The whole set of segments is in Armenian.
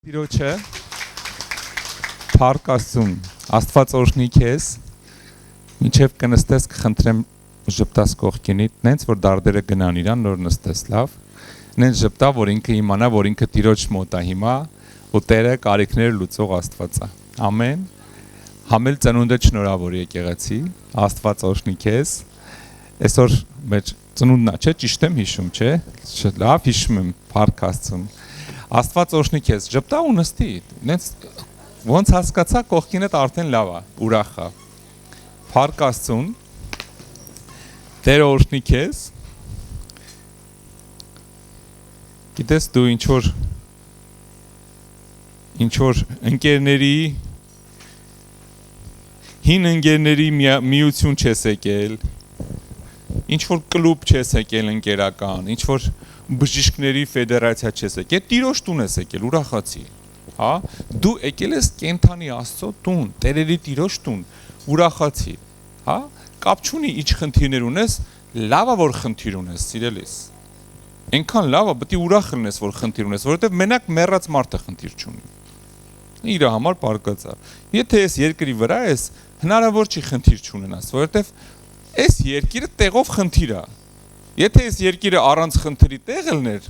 Տիրոջը Փառք Աստծուն, Աստված օրհնի քեզ, մինչև կնստես կխնդրեմ ժպտաս կողքինիդ, նենց որ դարդերը գնան իրան, նոր նստես լավ, նենց ժպտա, որ ինքը իմանա, որ ինքը Տիրոջ մոտ է հիմա, ու Տերը կարիքները լուծող Աստված է, ամեն, համել ծնունդը շնորհավոր եկեղեցի, Աստված օրհնի քեզ, այսօր մեր ծնունդն է, չէ, ճիշտ եմ հիշում, չէ, լավ հիշում եմ, Փառք Աստծուն, Աստված օրհնի քեզ, ժպտա ու նստի, նենց ոնց հասկացա կողքինդ արդեն լավ է, ուրախ է, Փառք Աստծուն, Տերը օրհնի քեզ, գիտես դու ինչ որ ընկերների, հին ընկերների միություն չես եկել, ինչ որ կլուբ չես եկել ընկերական, ինչ որ բժիշկների ֆեդերացիա չես եկել, Տիրոջ տուն ես եկել, ուրախացի, հա, դու եկել ես կենթանի Աստծո տուն, Տերերի Տիրոջ տուն, ուրախացի, հա, կապ չունի ինչ խնդիրներ ունես, լավ է որ խնդիր ունես, սիրելիս, այնքան լավ է, պետք է ուրախ լինես որ խնդիր ունես, որովհետև մենակ մեռած մարդը խնդիր չունի, իր համար պարկած է, եթե ես երկրի վրա ես, հնարավոր չի խնդիր չունենաս, որովհետև այս երկիրը տեղով խնդիր է, եթե այս երկիրը առանց խնդրի տեղ ելներ,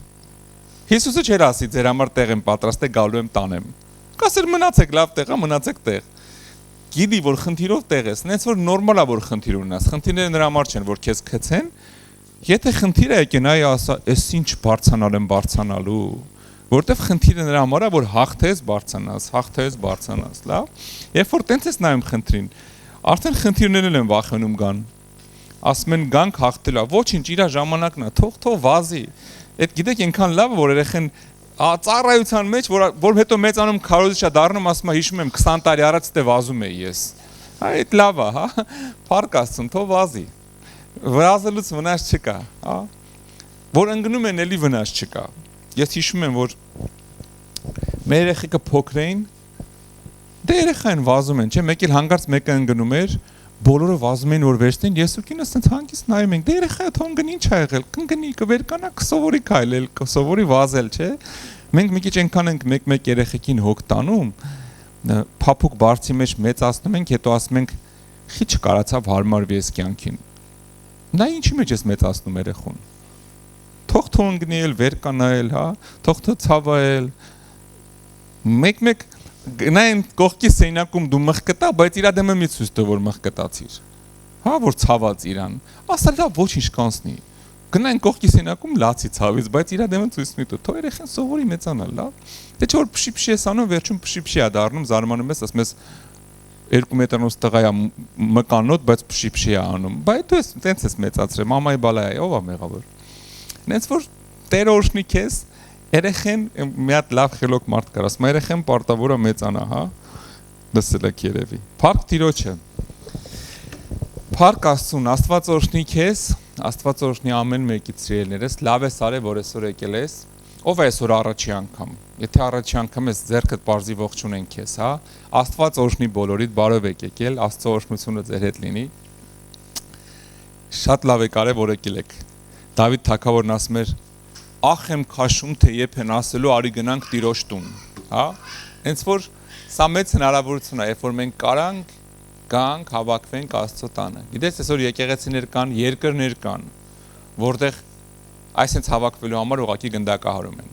Հիսուսը չէր ասի ձեր համար տեղ եմ պատրաստել, գալու եմ տանեմ, կասեր մնացեք լավ տեղ, մնացեք տեղ, գիտի որ խնդիրով տեղ ես, նենց որ նորմալ է որ խնդիր ունենաս, խնդիրները նրա համար չեն, որ քեզ քցեն, եթե խնդիրը եկեն այ ասա, ես ինչ բարձանալ եմ բարձանալու, որտեվ խնդիրը նրա համար է, որ հաղթես բարձանաս, լավ, երբ որ տենց ես նայում խնդրին, արդեն խնդիրներն են վախենում գան, ասում են գանք հաղթելա, ոչինչ իրա ժամանակն է, թող վազի, այդ գիտեք այնքան լավ է, որ երեխեն ծառայության մեջ, որ հետո մեծանում քարոզիչ է դառնում, ասում է հիշում եմ 20 տարի առաջ դե վազում էի ես, այդ լավ է, հա, Փառք Աստծուն, թող վազի, վազելուց վնաս չկա, հա, որ ընկնում են էլի վնաս չկա, ես հիշում եմ, որ մեր երեխեքը փոքր էին, դե երեխային վազում են, չէ, մեկ էլ հանկարծ մեկը ընկնում էր, բոլորը վազում էին որ վերցնեն, ես ու կինս ասենց հանգիստ նայում ենք, դե երեխայը թող ընկնի, ինչ ա եղել, կընկնի, կվերկանա, կսովորի քայլել, կսովորի վազել, չէ։ Մենք մի քիչ այնքան ենք մեկ երեխեքին հոգ տանում, փափուկ բարձի մեջ մեծացնում ենք, հետո ասում ենք, խի չկարացավ հարմարվի այս կյանքին։ Նա ինչի մեջ ես մեծացնում երեխուն։ Թող ընկնի էլ, վերկանայել, հա, թող ցավայել։ Մեկ գնային կողքի սենակում դու մխկտա, բայց իրա դեմը մի ցույց տա որ մխկտացիր։ Հա որ ցաված իրան։ Ասա լավ ոչինչ կանցնի։ Գնային կողքի սենակում լացի ցավից, բայց իրա դեմը ցույց մի տա։ Թող երեխան սովորի մեծանալ, լավ։ Դե չէ որ փշի է սանում, վերջում փշի է դառնում, զարմանում ես, ասում ես 2 մետրանոց տղա է մկանոտ, բայց փշի է անում։ Բայց դու ես տենց ես մեծացրել, մամայի բալայ, ով է մեղավոր։ Նենց որ Տերը օրհնի քեզ երեխեն մի հատ լավ խելոք մարդ կար, ասում երեխեն պարտավոր է մեծանա, հա, լսել եք երևի, Փառք Տիրոջը, Փառք Աստծուն, Աստված օրհնի քեզ, Աստված օրհնի ամեն մեկից սիրելիներս, լավ ես արել, որ այսօր եկել ես, ով է այսօր առաջի անգամ, եթե առաջի անգամ ես ձեռքդ պարզի ողջունեն քեզ, հա, Աստված օրհնի բոլորիդ, բարով եք եկել, Աստծո օրհնությունը ձեր հետ լինի, շատ լավ եք արել, որ եկել եք, Դավիթ թագավորն ասում էր ախ եմ քաշում թե երբ են ասելու արի գնանք Տիրոջ տուն, հա, հենց որ սա մեծ հնարավորություն է, երբ որ մենք կարանք գանք հավաքվենք Աստծո տանը, գիտես այսօր եկեղեցիներ կան, երկրներ կան, որտեղ այսպես հավաքվելու համար ուղղակի գնդակահարում են,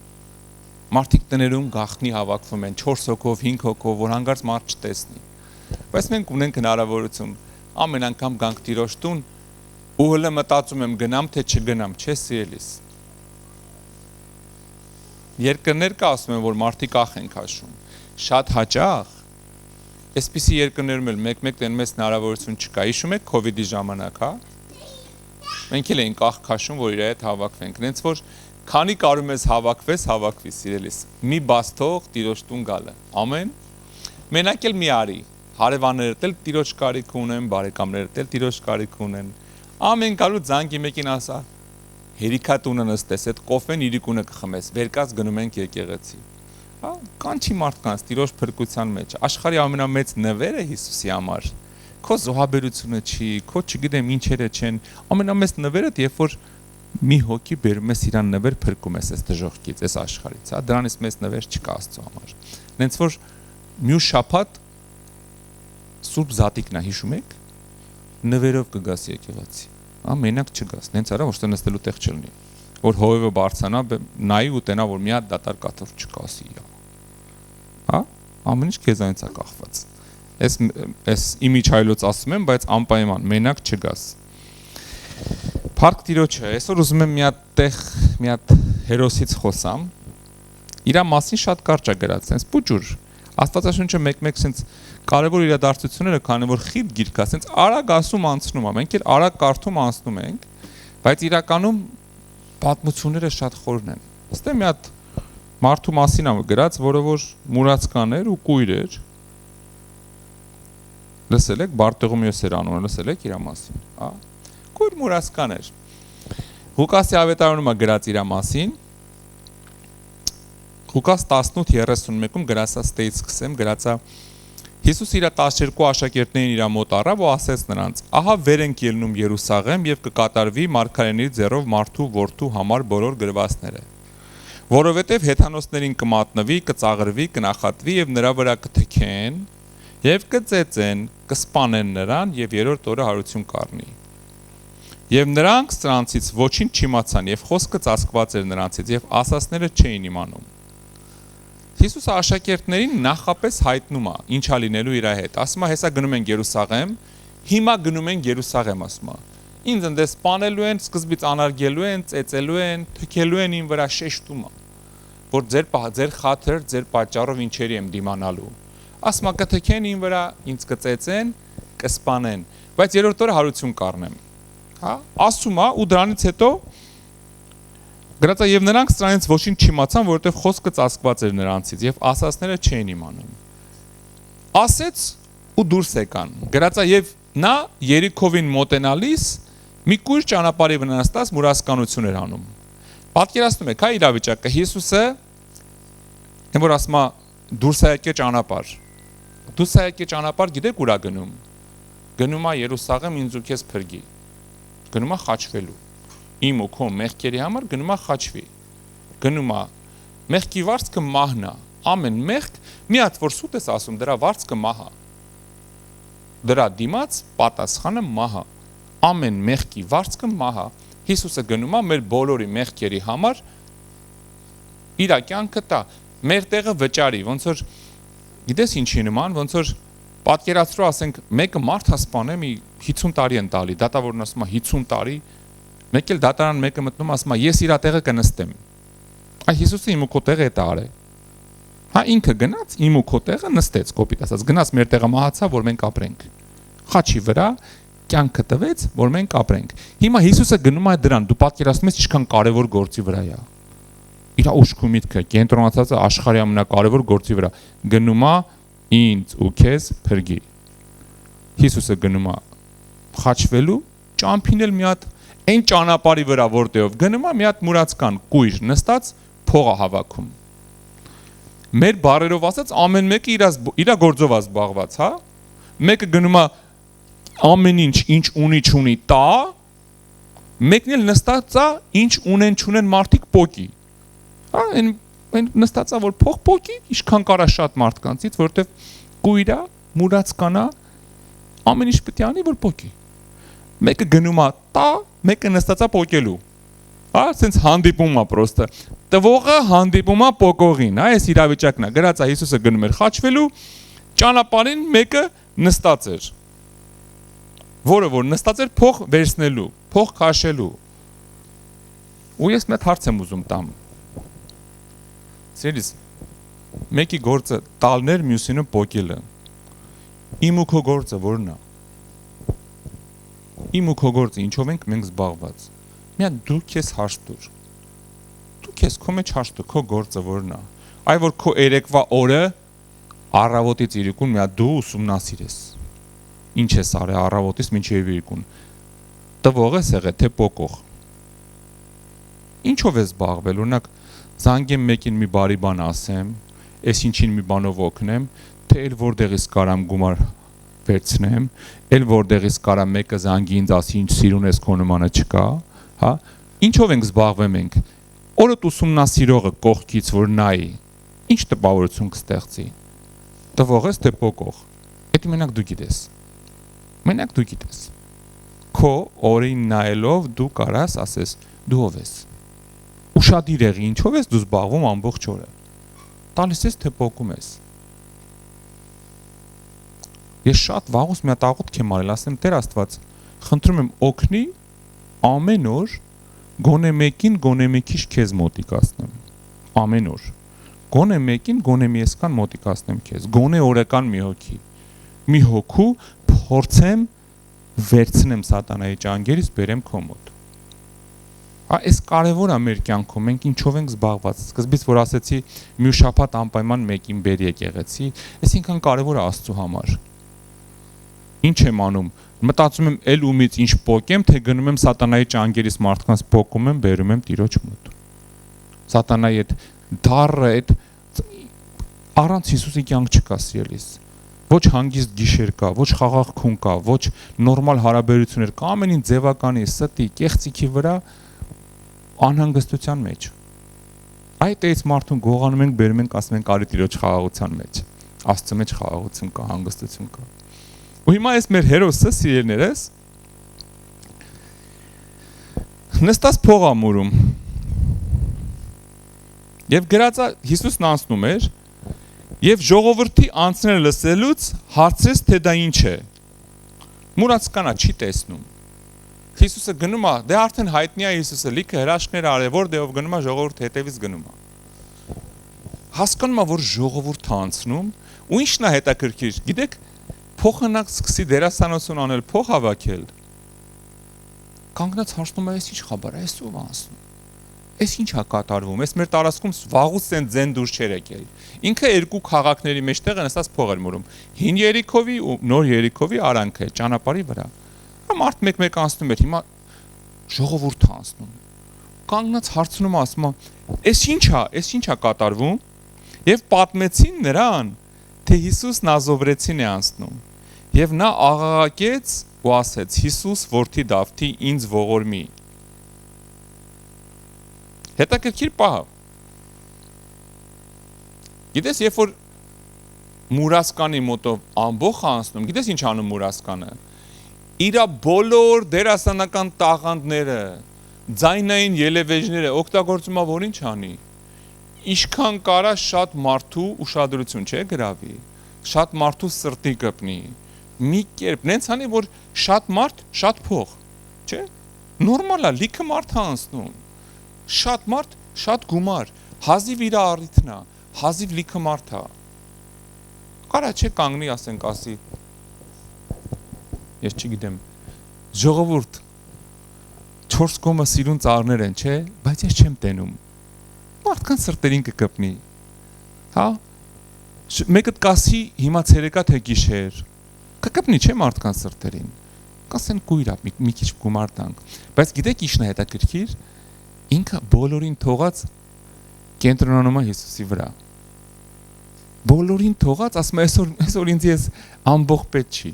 մարդիկ տներում գաղտնի հավաքվում են, 4 հոգով, 5 հոգով, որ հանկարծ մարդ չտեսնի, բայց մենք ունենք հնարավորություն, ամեն անգամ գանք Տիրոջ տուն, ու հələ մտածում եմ գնամ թե չգնամ, չէ սիրելիս Երկրներ կա ասում են, որ մարդիկ ախ են քաշում, շատ հաճախ, այսպիսի երկրներում էլ մեկ տեն մեծ հնարավորություն չկա, հիշում եք COVID-ի ժամանակ, հա, մենք էլ էինք ախ քաշում, որ իր հետ հավաքվենք, նենց որ քանի կարում ես հավաքվի սիրելիս, մի բաց թող Տիրոջ տուն գալը, ամեն, մենակ էլ մի արի, հարևաններդ էլ Տիրոջ կարիք ունեն, բարեկամներդ էլ Տիրոջ կարիք ունեն, ամեն գալու զանգի մեկին ասա Հերիքա տունը նստես, այդ կոֆեն իրիկունը կխմես, վերկած գնում ենք եկեղեցի, հա, կանչի մարդկանց, Տիրոջ փրկության մեջ, աշխարհի ամենամեծ նվերը Հիսուսի համար, քո զոհաբերությունը չի, քո չգիտեմ ինչերը չեն, ամենամեծ նվերը երբ որ մի հոգի բերում ես իրան նվեր փրկում ես այս դժողքից, այս աշխարհից, հա, դրանից մեծ նվեր չկա Աստծո համար։ Նենց որ մյուս շաբաթ Սուրբ Զատիկն է, հիշում եք, նվերով կգաս եկեղեցի, հա, մենակ չգաս, նենց արա, որ ստենստելու տեղ չլինի, որ հովևը բարձանա, նայի ու տենա, որ մի հատ դատար կաթով չկասի, հա, ամեն ինչ քեզանից է կախված։ Այս իմիջայլոց ասում եմ, բայց անպայման մենակ չգաս։ Փառք Տիրոջը, այսօր ուզում եմ մի հատ հերոսից խոսամ։ Իրա մասին շատ կարճ է գրած, sense փուջուր։ Աստվածաշունչը մեկ-մեկ sense կարևոր իրադարձությունները, քանի որ խիտ գիրք է, sense արագ ասում անցնում է։ Մենք էլ արագ կարդում անցնում ենք, բայց իրականում պատմությունները շատ խորն են։ Ստե մի հատ մարդու մասին է գրած, որը որ մուրացկան էր ու կույր էր։ Լսել եք Բարտեղոմեոս էր անունը, լսել եք իր մասին, հա։ Կույր մուրացկան էր։ Ղուկասի ավետարանում է գրած իր մասին։ Ղուկաս 18:31-ում գրած է, ստեից սկսեմ, գրած է. Հիսուս իր 12 աշակերտներին իր մոտ առավ ու ասեց նրանց. ահա վեր ենք ելնում Երուսաղեմ եւ կկատարվի մարգարեների ձեռով մարդու որդու համար բոլոր գրվածները, որովհետեւ հեթանոսներին կմատնվի, կծաղրվի, կնախատվի եւ նրա վրա կթքեն եւ կծեծեն, կսպանեն նրան եւ երրորդ օրը հարություն կառնի։ Եվ նրանք սրանցից ոչինչ չիմացան եւ խոսքը ծածկված էր նրանցից եւ ասածները չէին իմանում։ Հիսուսը աշակերտներին նախապես հայտնում է ինչա լինելու իր հետ։ Ասում է հեսա գնում են Երուսաղեմ, հիմա գնում են Երուսաղեմ, ասում է։ Ինձ ընդես սպանելու են, սկզբից անարգելու են, ծեծելու են, թքելու են ին վրա շեշտում է, որ ձեր խաթր, ձեր պատճառով ինչերի եմ դիմանալու։ Ասում է կթքեն ին վրա, ինձ կծեծեն, կսպանեն, բայց երրորդ օրը հարություն կառնեմ։ Հա, ասում է ու դրանից հետո գրած է եւ նրանք սրանից ոչինչ չիմացան, որովհետեւ խոսքը ծածկված էր նրանցից եւ ասածները չէին իմանում։ Ասեց ու դուրս եկան։ Գրած է եւ նա Երիքովին մոտենալիս մի կույր ճանապարհի վնաստած մուրացկանություն էր անում։ Պատկերացնում եք, հա, իրավիճակը Հիսուսը այն որ ասում է դուրս եկե ճանապարհ։ Դուրս եկե ճանապարհ գիտեք ուրա գնում։ Գնում է Երուսաղեմ ինձ ու քեզ փրկի։ Գնում է խաչվելու։ Իմ ու քո մեղքերի համար գնում է խաչվի։ Գնում է մեղքի վարձքը մահն է։ Ամեն մեղք մի հատ որ սուտ ես ասում, դրա վարձքը մահ է։ Դրա դիմաց պատասխանը մահ է։ Ամեն մեղքի վարձքը մահ է։ Հիսուսը գնում է մեր բոլորի մեղքերի համար իր կյանքը տա։ Մեր տեղը վճարի, ոնց որ գիտես ինչի նման, ոնց որ պատկերացրու ասենք մեկը մարդ հասպան է մի 50 տարի են տալի, դատավորն ասում է 50 տարի, մեկ էլ դատարան մեկը մտնում ասում է ես իր տեղը կնստեմ։ Այ Հիսուսը իմ ու քո տեղը է արել։ Հա ինքը գնաց իմ ու քո տեղը նստեց, կոպիտ ասած, գնաց մեր տեղը մահացավ, որ մենք ապրենք։ Խաչի վրա կյանքը տվեց, որ մենք ապրենք։ Հիմա Հիսուսը գնում է դրան, դու պատկերացնում ես ինչքան կարևոր գործի վրա է։ Իր ուշք ու միտքը կենտրոնացած է աշխարհի ամենակարևոր գործի վրա։ Գնում է ինձ ու քեզ փրկի։ Հիսուսը գնում է խաչվելու, ճամփին էլ մի հատ այն ճանապարհի վրա որտեղով գնում է մի հատ մուրացկան կույր նստած փող է հավաքում։ Մեր բարերով ասած ամեն մեկը իր գործով է զբաղված, հա։ Մեկը գնում է ամեն ինչ ունի չունի տա, մեկն էլ նստած է ինչ ունեն չունեն մարդիկ պոկի։ Հա, այն նստած է որ փող պոկի, ինչքան կարա շատ մարդկանցից, որովհետև կույրա, մուրացկանա, ամեն ինչ պետք է անի որ պոկի։ Մեկը գնում է տա, մեկը նստած է պոկելու։ Հա, sense հանդիպում է պրոստը։ Տվողը հանդիպում է պոկողին, հա, այս իրավիճակն է։ Գրած է Հիսուսը գնում էր խաչվելու, ճանապարհին մեկը նստած էր։ Որը որ նստած էր փող վերցնելու, փող քաշելու։ Ու ես մեծ հարց եմ ուզում տամ։ Սիրելիս, մեկի գործը տալներ, մյուսինը պոկելը։ Իմ ու քո գործը որն է։ Իմ ու քո գործը ինչով ենք մենք զբաղված։ Միա դու քեզ հարց տուր։ Դու քեզ քո մեջ հարց տուր, քո գործը որն է։ Այ որ քո երեկվա օրը առավոտից իրիկուն միա դու ուսումնասիրես։ Ինչ ես արել առավոտից մինչև իրիկուն։ Տվող ես եղել թե պոկող։ Ինչով ես զբաղվել, օրինակ զանգեմ մեկին մի բարի բան ասեմ, այս ինչին մի բանով օգնեմ, թե էլ որտեղից կարամ գումար վերցնեմ, էլ որտեղից կարամ մեկը զանգի ինձ ասի ինչ սիրուն ես քո նմանը չկա, հա, Ինչով ենք զբաղվում ենք։ Օրդ ուսումնասիրողը կողքից որ նայի, ինչ տպավորություն կստեղծի։ Տվող ես թե փոկող։ Դա մենակ դու գիտես։ Մենակ դու գիտես։ Քո օրին նայելով դու կարաս ասես դու ով ես։ Ուշադիր եղի, ինչով ես դու զբաղվում ամբողջ օրը։ Տալիս ես թե փոկում ես։ Ես շատ վաղուց մի հատ աղոթք եմ արել, ասեմ Տեր Աստված, խնդրում եմ օգնի ամեն օր գոնե մեկին գոնե մի քիչ քեզ մոտիկացնեմ։ Ամեն օր։ Գոնե մեկին գոնե մի այսքան մոտիկացնեմ քեզ։ Գոնե օրական մի հոգի։ Մի հոգու փորձեմ վերցնեմ սատանայի ճանկերից բերեմ քո մոտ։ Այս կարևոր է մեր կյանքում, մենք ինչով ենք զբաղված։ Սկզբից որ ասեցի մի շաբաթ անպայման մեկին բերի եկեղեցի, այսինքն կարևոր է Աստծո համար։ Ինչ եմ անում։ Մտածում եմ էլ ումից ինչ փոկեմ, թե գնում եմ սատանայի ճանկերից մարդկանց փոկում եմ, բերում եմ Տիրոջ մոտ։ Սատանայի այդ դառը, այդ առանց Հիսուսի կյանք չկա սիրելիս։ Ոչ հանգիստ գիշեր կա, ոչ խաղաղ քուն կա, ոչ նորմալ հարաբերություններ կա, ամեն ինչ ձևականի, ստի, կեղծիքի վրա անհանգստության մեջ։ Այդ էից մարդուն գողանում ենք, բերում ենք, ասում ենք արի Տիրոջ խաղաղության մեջ։ Աստծո մեջ խաղաղություն կա, հանգստություն կա։ Ու հիմա այս մեր հերոսը սիրելիներս նստած փող ամուրում եւ գրածա Հիսուսն անցնում էր եւ ժողովրդի անցները լսելուց հարցրեց թե դա ինչ է մուրացկանա չի տեսնում Հիսուսը գնում է դե արդեն հայտնի է Հիսուսը լիքը հրաշքներ արել որ դեով գնում է ժողովուրդը հետևից գնում է հասկանում է որ ժողովուրդը անցնում ու ինչն է հետաքրքիր գիտեք փոխանակ սկսի դերասանություն անել փող հավաքել կանգնած հարցնում է այս ինչ խաբար է այս ով անցնում Այս ինչ է կատարվում, այս մեր տարածքում վաղուց են ձեն դուրս չեր եկել։ Ինքը երկու քաղաքների մեջտեղ են ասած փող էր մուրում։ Հին Երիքովի ու նոր Երիքովի արանքը ճանապարհի վրա։ Մարդ մեկ-մեկ անցնում էր, հիմա ժողովուրդը անցնում։ Կանգնած հարցնում ասում է, այս ինչ է կատարվում։ Եվ պատմեցին նրան, թե Հիսուս Նազովրեցին է անցնում։ Եվ նա աղաղակեց ու ասեց. Հիսուս, որդի Դավթի, ինձ ողորմի։ Հետաքրքիր պահ։ Գիտես, երբ որ մուրասկանի մոտով ամբողջ անցնում, գիտես ինչ անում մուրասկանը։ Իրա բոլոր դերասանական տաղանդները, ձայնային ելևէջները օգտագործում է որ ինչ անի։ Ինչքան կարա շատ մարդու ուշադրություն չէ գրավի, շատ մարդու սրտի կպնի։ Մի կերպ նենց անի որ շատ մարդ, շատ փող, չէ՞։ Նորմալ է, լիքը մարդ անցնում։ Շատ մարդ, շատ գումար, հազիվ իր առիթն է, հազիվ լիքը մարդ է։ Կարա չէ կանգնի ասենք ասի։ Ես չգիտեմ։ Ժողովուրդ 4 կոմը սիրուն ծառներ են, չէ, բայց ես չեմ տենում։ Մարդքան սրտերին կկպնի։ Հա։ Մեկը կասի հիմա ցերեկա թե գիշեր։ Կկպնի չէ մարդքան սրտերին։ Կասեն կույրա մի քիչ գումար տանք։ Բայց գիտեք ինչն է հետաքրքիր։ Ինքը բոլորին թողած կենտրոնանում է Հիսուսի վրա։ Բոլորին թողած ասում է այսօր ինձ ես ամբողջ պետք չի։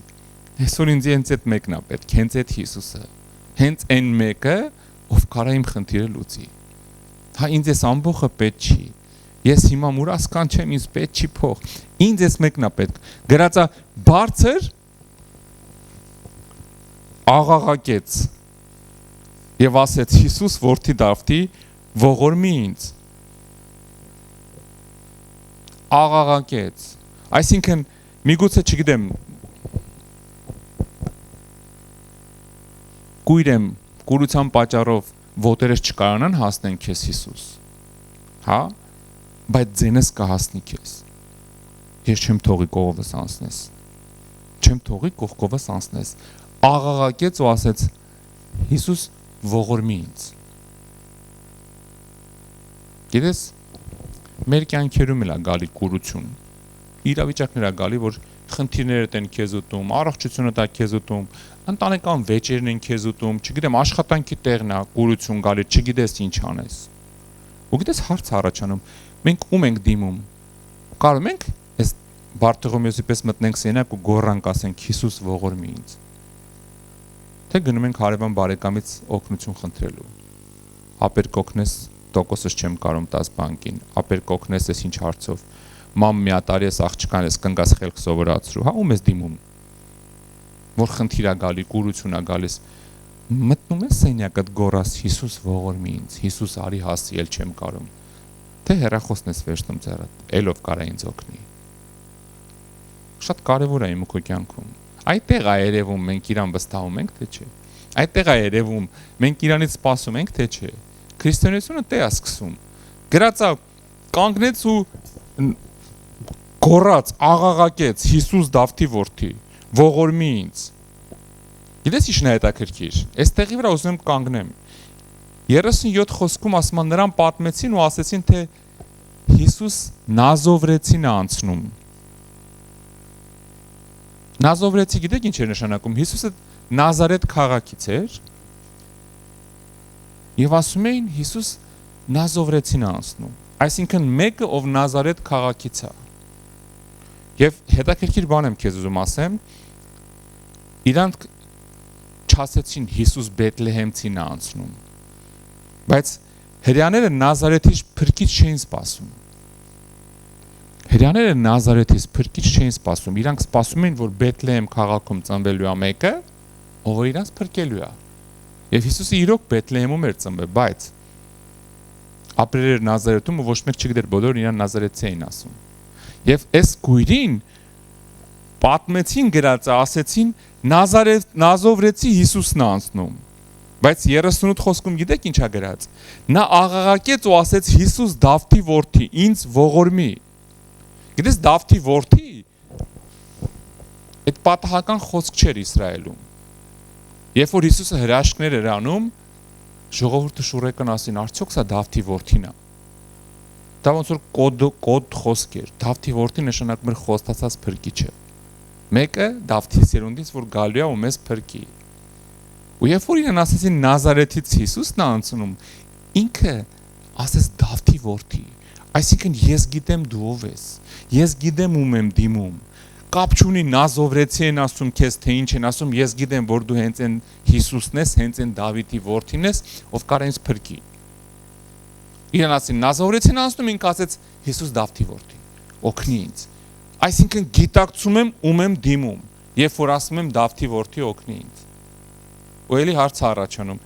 Այսօր ինձ հենց այդ մեկն է պետք, հենց այդ Հիսուսը։ Հենց այն մեկը, ով կարա իմ խնդիրը լուծի։ Հա ինձ ես ամբողջը պետք չի։ Ես հիմա մուրասկան չեմ, ինձ պետք չի փող։ Ինձ ես մեկն է պետք։ Գրածա բարձր աղաղակեց Եվ ասեց Հիսուս որդի Դավթի ողորմի ինձ աղաղակեց այսինքն միգուցե չգիտեմ կույրեմ կուրության պատճառով ոտերս չկարանան հասնեն քեզ Հիսուս հա բայց ձենս կհասնի քեզ ես չեմ թողի կողովս անցնես չեմ թողի կողքովս անցնես աղաղակեց ու ասեց Հիսուս ողորմի ինձ Գիտես մեր կյանքերում էլ է գալի կուրություն իրավիճակներ է գալի որ խնդիրներդ են քեզ ուտում առողջությունդ է քեզ ուտում ընտանեկան վեճերն են քեզ ուտում չգիտեմ աշխատանքի տեղն է կուրություն գալի չգիտես ինչ անես ու գիտես հարց առաջանում մենք ում ենք դիմում կարող ենք այս Բարտողոմեոսի պես մտնենք սենյակ ու գոռանք ասենք Հիսուս ողորմի ինձ Թե գնում ենք հարևան բարեկամից օգնություն խնդրելու։ ապեր կօգնես տոկոսս չեմ կարող 10 բանկին, ապեր կօգնես ես ինչ հարցով, մամ միատարի ես աղջկան ես կնգաս խելք սովորացրու, հա ում ես դիմում, որ խնդիր է գալի, կուրություն է գալիս, մտնում ես սենյակդ գորաս Հիսուս ողորմի ինձ, Հիսուս արի հասի, էլ չեմ կարող, թե հեռախոսն ես վերցնում ձեռդ, ելով կարա ինձ օգնի, շատ կարևոր է իմ ու քո կյանքում, այդտեղ է երևում մենք իրան վստահում ենք, թե չէ, այդտեղ է երևում մենք իրանից սպասում ենք, թե չէ, քրիստոնեությունը տե է սկսում, գրածա կանգնեց ու գորած, աղաղակեց Հիսուս Դավթի որդի, ողորմի ինձ, գիտես ինչ նա հետաքրքիր, այստեղի վրա ուզում եմ կանգնեմ, 37 խոսքում ասում են նրան պատմեցին ու ասեցին, թե Հիսուս Նազովրեցին է անցնում, Նազովրեցի գիտեք ինչ էր նշանակում, Հիսուսը Նազարեթ քաղաքից էր և ասում էին Հիսուս Նազովրեցին է անցնում, այսինքն մեկը ով Նազարեթ քաղաքից է և հետաքրքիր բան եմ քեզ ուզում ասեմ, իրանք չասեցին Հիսուս Բեթլեհեմցին է անցնում, բայց հրեաները Նազարեթից փրկիչ չէին սպասում, հրեաները Նազարեթից փրկիչ չէին սպասում, իրանք սպասում էին, որ Բեթլեհեմ քաղաքում ծնվելու է մեկը, ով որ իրանց փրկելու է, և Հիսուսը իրոք Բեթլեհեմում էր ծնվել, բայց ապրել էր Նազարեթում ու ոչ մեկ չգիտեր, բոլորն իրան Նազարեթցի էին ասում, և այս գույրին պատմեցին գրածը, ասեցին Նազովրեցի Հիսուսն է անցնում, բայց 38 խոսքում գիտեք ինչա գրած, նա աղաղակեց ու ասեց Հիսուս Դավթի որդի, ինձ ողորմի, գիտես Դավթի որդի, այդ պատահական խոսք չէր Իսրայելում, երբ որ Հիսուսը հրաշքներ էր անում, ժողովուրդը շուռեկան ասին, արդյոք սա Դավթի որդին է, դա ոնց որ կոդ խոսք էր, Դավթի որդի նշանակում էր խոստացած փրկիչը, մեկը Դավթի սերունդից, որ գալու է ու մեզ փրկի, ու երբ որ իրեն ասեցին Նազարեթից Հիսուսն է անցնում, ինքը ասեց Դավթի որդի, այսինքն ես գիտեմ դու ով ես, ես գիտեմ ում եմ դիմում, կապ չունի Նազովրեցի են ասում քեզ, թե ինչ են ասում, ես գիտեմ, որ դու հենց այն Հիսուսն ես, հենց այն Դավիթի որդին ես, ով կարա ինձ փրկի, իրեն ասին Նազովրեցին անցնում, ինքը ասեց Հիսուս Դավթի որդի, օգնի ինձ, այսինքն գիտակցում եմ ում եմ դիմում, երբ որ ասում եմ Դավթի որդի օգնի ինձ, ու էլի հարց առաջանում,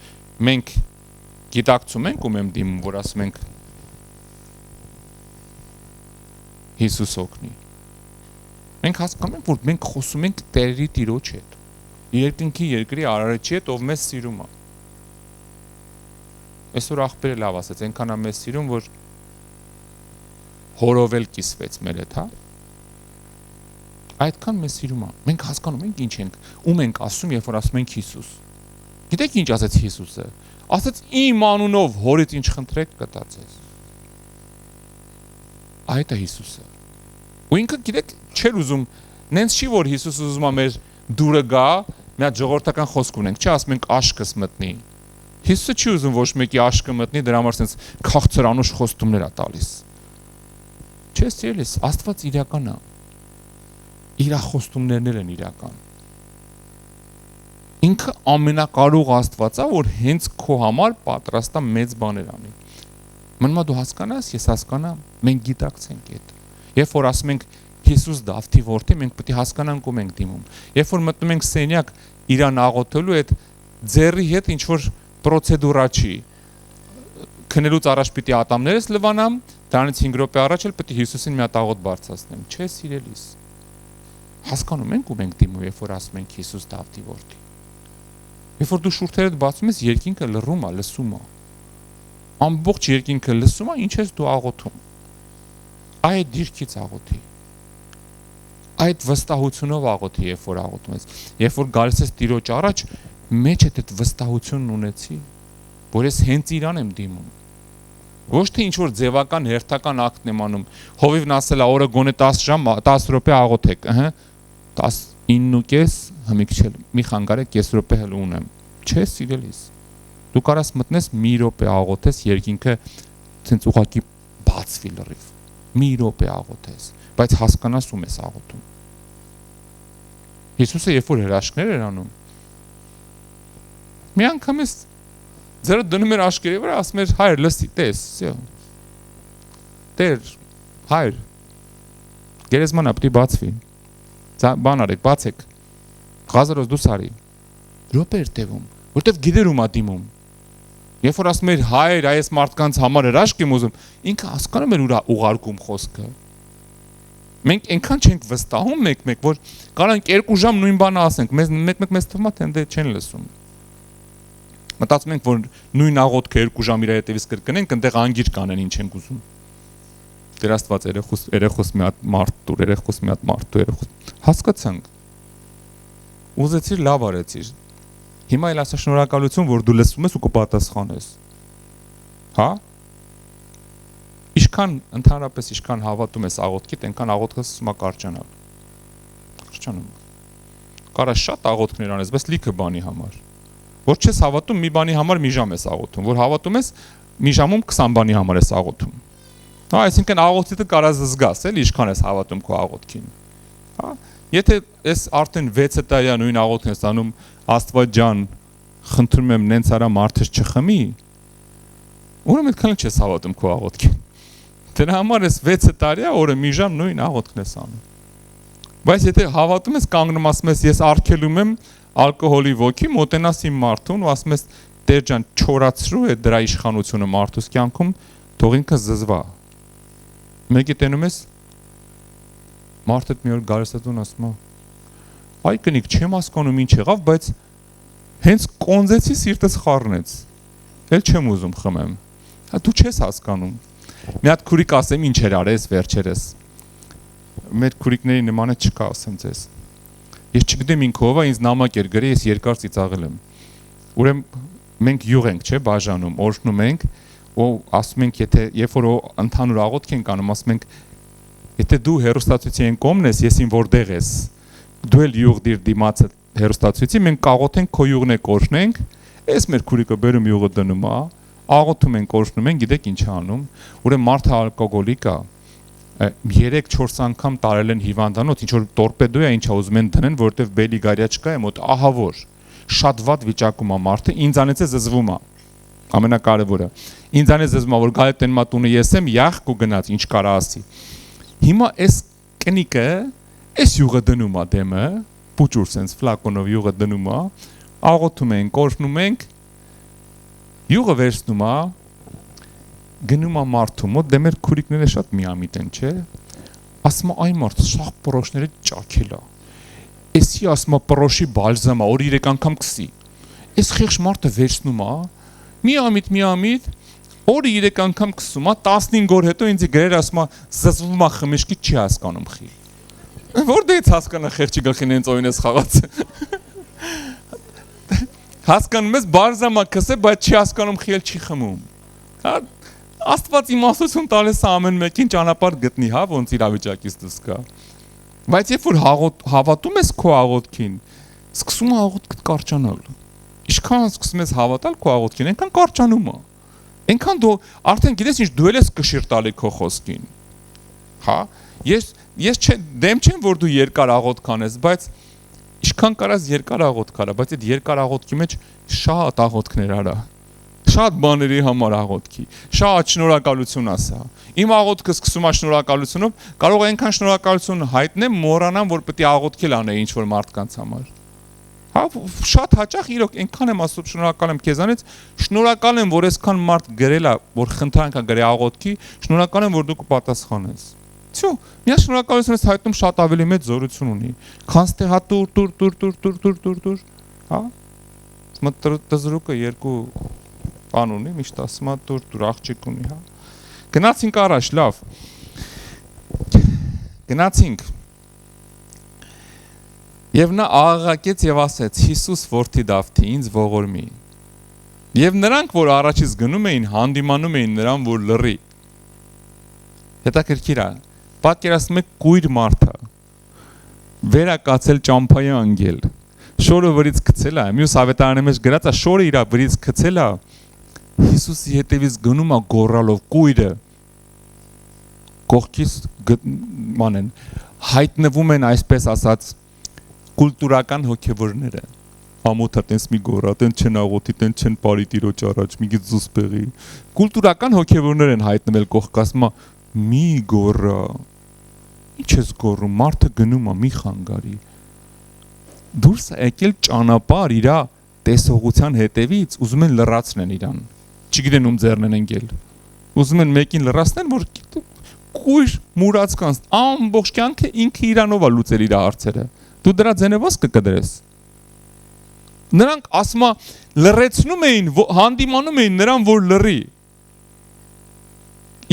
մենք գիտակցում ենք ում եմ դիմում, որ ասում ենք Հիսուս օգնի, մենք հասկանում ենք, որ մենք խոսում ենք Տերի Տիրոջ հետ, երկնքի երկրի արարչի հետ, ով մեզ սիրում է, այսօր աղբերը լավ ասեց, այնքան է մեզ սիրում, որ հորով էլ կիսվեց մեր հետ, հա, այդքան մեզ սիրում է, մենք հասկանում ենք ինչ ենք, ում ենք ասում, երբ որ ասում ենք Հիսուս, գիտեք ինչ ասեց Հիսուսը, ասեց իմ անունով հորից ինչ խնդրեք կտա ձեզ, այդ է Հիսուսը, ու ինքը գիտեք չէր ուզում, նենց չի որ Հիսուսը ուզում է մեր դուրը գա, մի հատ ժողովրդական խոսք ունենք, չի ասում ենք աշկս մտնի, Հիսուսը չի ուզում ոչ մեկի աշկը մտնի, դրա համար սենց քաղցր անուշ խոստումներ է տալիս, չես սիրելիս, Աստված իրական է, իր խոստումներն են իրական, ինքը ամենակարող Աստված է, որ հենց քո համար պատրաստ է մեծ բաներ անի, մնում է դու հասկանաս, ես հասկանամ, մենք գիտակցենք այդ, երբ որ ասում ենք Հիսուս Դավթի որդի, մենք պետք է հասկանանք ում ենք դիմում, երբ որ մտնում ենք սենյակ իրան աղոթելու այդ ձեռի հետ ինչ որ պրոցեդուրա չի, քնելուց առաջ պիտի ատամներս լվանամ, դրանից 5 րոպե առաջ էլ պետք է Հիսուսին մի հատ աղոթ բարձրացնեմ, չէ սիրելիս, հասկանում ենք ում ենք դիմում, երբ որ ասում ենք Հիսուս Դավթի որդի, երբ որ դու շուրթերդ բացում ես, երկինքը լռում է, լսում է, ամբողջ երկինքը լսում է, ինչ ես դու աղոթում, այդ դիրքից աղոթի, այդ վստահությունով աղոթի, երբ որ աղոթում ես, երբ որ գալիս ես Տիրոջ առաջ, մեջ այդ վստահությունն ունեցի, որ ես հենց իրան եմ դիմում, ոչ թե ինչ որ ձևական հերթական ակտն եմ անում, հովիվն ասել է օրը գոնե 10 ժամ, 10 րոպե աղոթեք, 19.5 հմիք չել, մի խանգարեք, կես րոպե հել ունեմ, չէ սիրելիս, դու կարաս մտնես մի րոպե աղոթես, երկինքը ցենց ուղակի բացվի լրիվ, մի րոպե աղոթես, բայց հասկանաս ում ես աղոթում, Հիսուսը երբ որ հրաշքներ էր անում, մի անգամ ես Ձերը դնում էր աշկերի վրա, ասում էր հայր լսի, տես, Տեր, հայր, գերեզմանա պիտի բացվի, բան արեք, բացեք, Ղազարոս դուս արի, րոպե էր տևում, որտեվ գիտեր ում ա դիմում, երբ որ ասում էր հայր, այս մարդկանց համար հրաշք եմ ուզում, ինքը հասկանում էր ուր ուղարկում խոսքը, մենք այնքան չենք վստահում մեկ-մեկ, որ կարանք 2 ժամ նույն բանը ասենք, մեկ-մեկ մեզ թվում է, թե ընդ չեն լսում, մտածում ենք, որ նույն աղոթքը 2 ժամ իր հետևից կրկնենք, այնտեղ անգիր կանեն ինչ ենք ուզում, Տեր Աստված երեխոս մի հատ մարդ տուր, երեխոս մի հատ մարդ տուր, հասկացանք, ուզեցիր լավ արեցիր, հիմա էլ ասա շնորհակալություն, որ դու լսում ես ու կպատասխանես, հա, Իշքան ընդհանրապես իշքան հավատում ես աղոթքիդ, այնքան աղոթքը սկսում է կարճանալ, կարա շատ աղոթքներ անես, բայց լիքը բանի համար, որ չես հավատում մի բանի համար մի ժամ ես աղոթում, որ հավատում ես մի ժամում 20 բանի համար ես աղոթում, հա, այսինքն աղոթքիդ կարաս զգաս, էլի իշքան ես հավատում քո աղոթքին, հա, եթե ես արդեն 6 տարի նույն աղոթքն ես անում, Աստված ջան, խնդրում եմ նենց արա մարդս չխմի, ուրեմն այդքան չես հավատում քո աղոթքին, դրա համար ես 6 տարի օրը մի ժամ նույն աղոթքն ես անում, բայց եթե հավատում ես կանգնում ասում ես ես արգելում եմ ալկոհոլի ոգի, մոտենաս իմ մարդուն ու ասում ես Տեր ջան չորացրու է դրա իշխանությունը մարդուս կյանքում, թող ինքը զզվա, մեկի տենում ես մարդը մի օր գալիս է տուն ասում է այ կնիկ չեմ հասկանում ինչ եղավ, բայց հենց կոնձեցի սիրտս խառնեց, էլ չեմ ուզում խմեմ, դու չես հասկանում, մի հատ քուրիկ ասեմ ինչ էր արես վերջերս, մեր քուրիկների նմանը չկա ասեմ ձեզ, ես չգիտեմ ինքը ով է ինձ նամակ էր գրել, ես երկար ծիծաղել եմ, ուրեմն մենք յուղ ենք չէ բաժանում, օրհնում ենք, ու ասում ենք եթե երբ որ ընդհանուր աղոթք ենք անում, ասում ենք եթե դու հեռուստացույցի կողմն ես, ես ին որտեղ ես, դու էլ յուղ դիր դիմացը հեռուստացույցի, մենք կաղոթենք քո յուղն է կորշնենք, այս մեր քուրիկը բերում յուղը դնում է, աղոթում ենք կորշնում ենք, գիտեք ինչ անում, ուրեմն մարդը ալկոգոլիկ է, 3-4 անգամ տարել են հիվանդանոց, ինչ որ տորպեդո է, ինչա ուզում են դնեն, որովհետև բելի գարյա չկա է մոտ, ահա որ, շատ վատ վիճակում է մարդը, ինձանից է զզվում է, ամենակարևորը, ինձանից զզվում է, որ գալի տենմա տունը ես եմ, յախք ու գնաց, ինչ կարա ասի, հիմա այս կնիկը, այս յուղը դնում է դեմը, պուճուր սենց ֆլակոնով յուղը դնում է, աղոթում ենք, կորշնում ենք, յուղը վերցնում է, գնում է մարդու մոտ, դե մեր քուրիկները շատ միամիտ են, չէ, ասում է այ մարդ, սաղ պրոշները ճաքել է, էսի ասում է պրոշի բալզամ է, որ 3 անգամ կսի, այս խիղճ մարդը վերցնում է, միամիտ, օրը 3 անգամ կսում է, 15 օր հետո ինձ գրեր ասում է, զզվում է խմիչքի չի հասկանում խի, որտեղից հասկանա խեղճի գլխին հենց օին ես խաղաց, հասկանում ես բալզամ է կսե, բայց չի հասկանում խի էլ չի խմում, Աստված իմաստություն տալիս է ամեն մեկին ճանապարհ գտնի, հա, ոնց իրավիճակից դուրս գա։ Բայց երբ որ հավատում ես քո աղոթքին, սկսում է աղոթքդ կարճանալ։ Ինչքան սկսում ես հավատալ քո աղոթքին, այնքան կարճանում է։ Այնքան դու արդեն գիտես ինչ դու ես կշիռ տալի քո խոսքին։ Հա, ես դեմ չեմ որ դու երկար աղոթք անես, բայց ինչքան կարաս երկար աղոթք արա, բայց այդ երկար աղոթքի մեջ շատ աղոթքներ արա։ Շատ բաների համար աղոթքի, շատ շնորհակալություն ասա։ Իմ աղոթքը սկսում է շնորհակալությունով, կարող է այնքան շնորհակալություն հայտնեմ, մոռանամ, որ պետք է աղոթքել անեի ինչ-որ մարդկանց համար։ Հա, շատ հաճախ իրոք այնքան եմ ասում շնորհակալ եմ քեզանից, շնորհակալ եմ, որ այսքան մարդ գրել է, որ խնդրանք է գրել աղոթքի, շնորհակալ եմ, որ դու կպատասխանես։ Всё, միա շնորհակալությունից հայտնում շատ ավելի մեծ զորություն ունի։ Քան ստե հա տուր, հա։ Մտտրզրուկը երկու բան ունի, միշտ ասում է տուր աղջիկ ունի, հա։ Գնացինք առաջ, լավ։ Գնացինք։ Եվ նա աղաղակեց եւ ասեց. Հիսուս որդի Դավթի, ինձ ողորմի։ Եվ նրանք, որ առաջից գնում էին, հանդիմանում էին նրան, որ լռի։ Հետաքրքիր է, պատկերացնում եք կույր մարդը, վերակացել ճամփայի անգել, շորը վրից գցել է, մյուս ավետարանի մեջ գրած է, շորը իր վրից գցել է, Հիսուսի հետևից գնում է գոռալով կույրը, կողքից մանեն, հայտնվում են այսպես ասած կուլտուրական հոգևորները, ամոթա տենց մի գորա, տենց չեն աղոթի, տենց չեն բարի տիրոջ առաջ, մի գիծ զուսպեղի։ Կուլտուրական հոգևորներ են հայտնվել կողք, ասում է մի գորա։ Ինչ ես գոռում, մարդը գնում է, մի խանգարի։ Դուրս եկել ճանապարհ իրա տեսողության հետևից, ուզում են լրացնեն իրան։ Չգիտեն ում ձեռն են ընկել։ Ուզում են մեկին լրացնեն, որ կույր մուրացկանց ամբողջ կյանքը ինքը իրանով է լուծել իր հարցերը։ Դու դրա ձենևոս կկդրես։ Նրանք ասում է լրացնում էին, հանդիմանում էին նրան, որ լռի։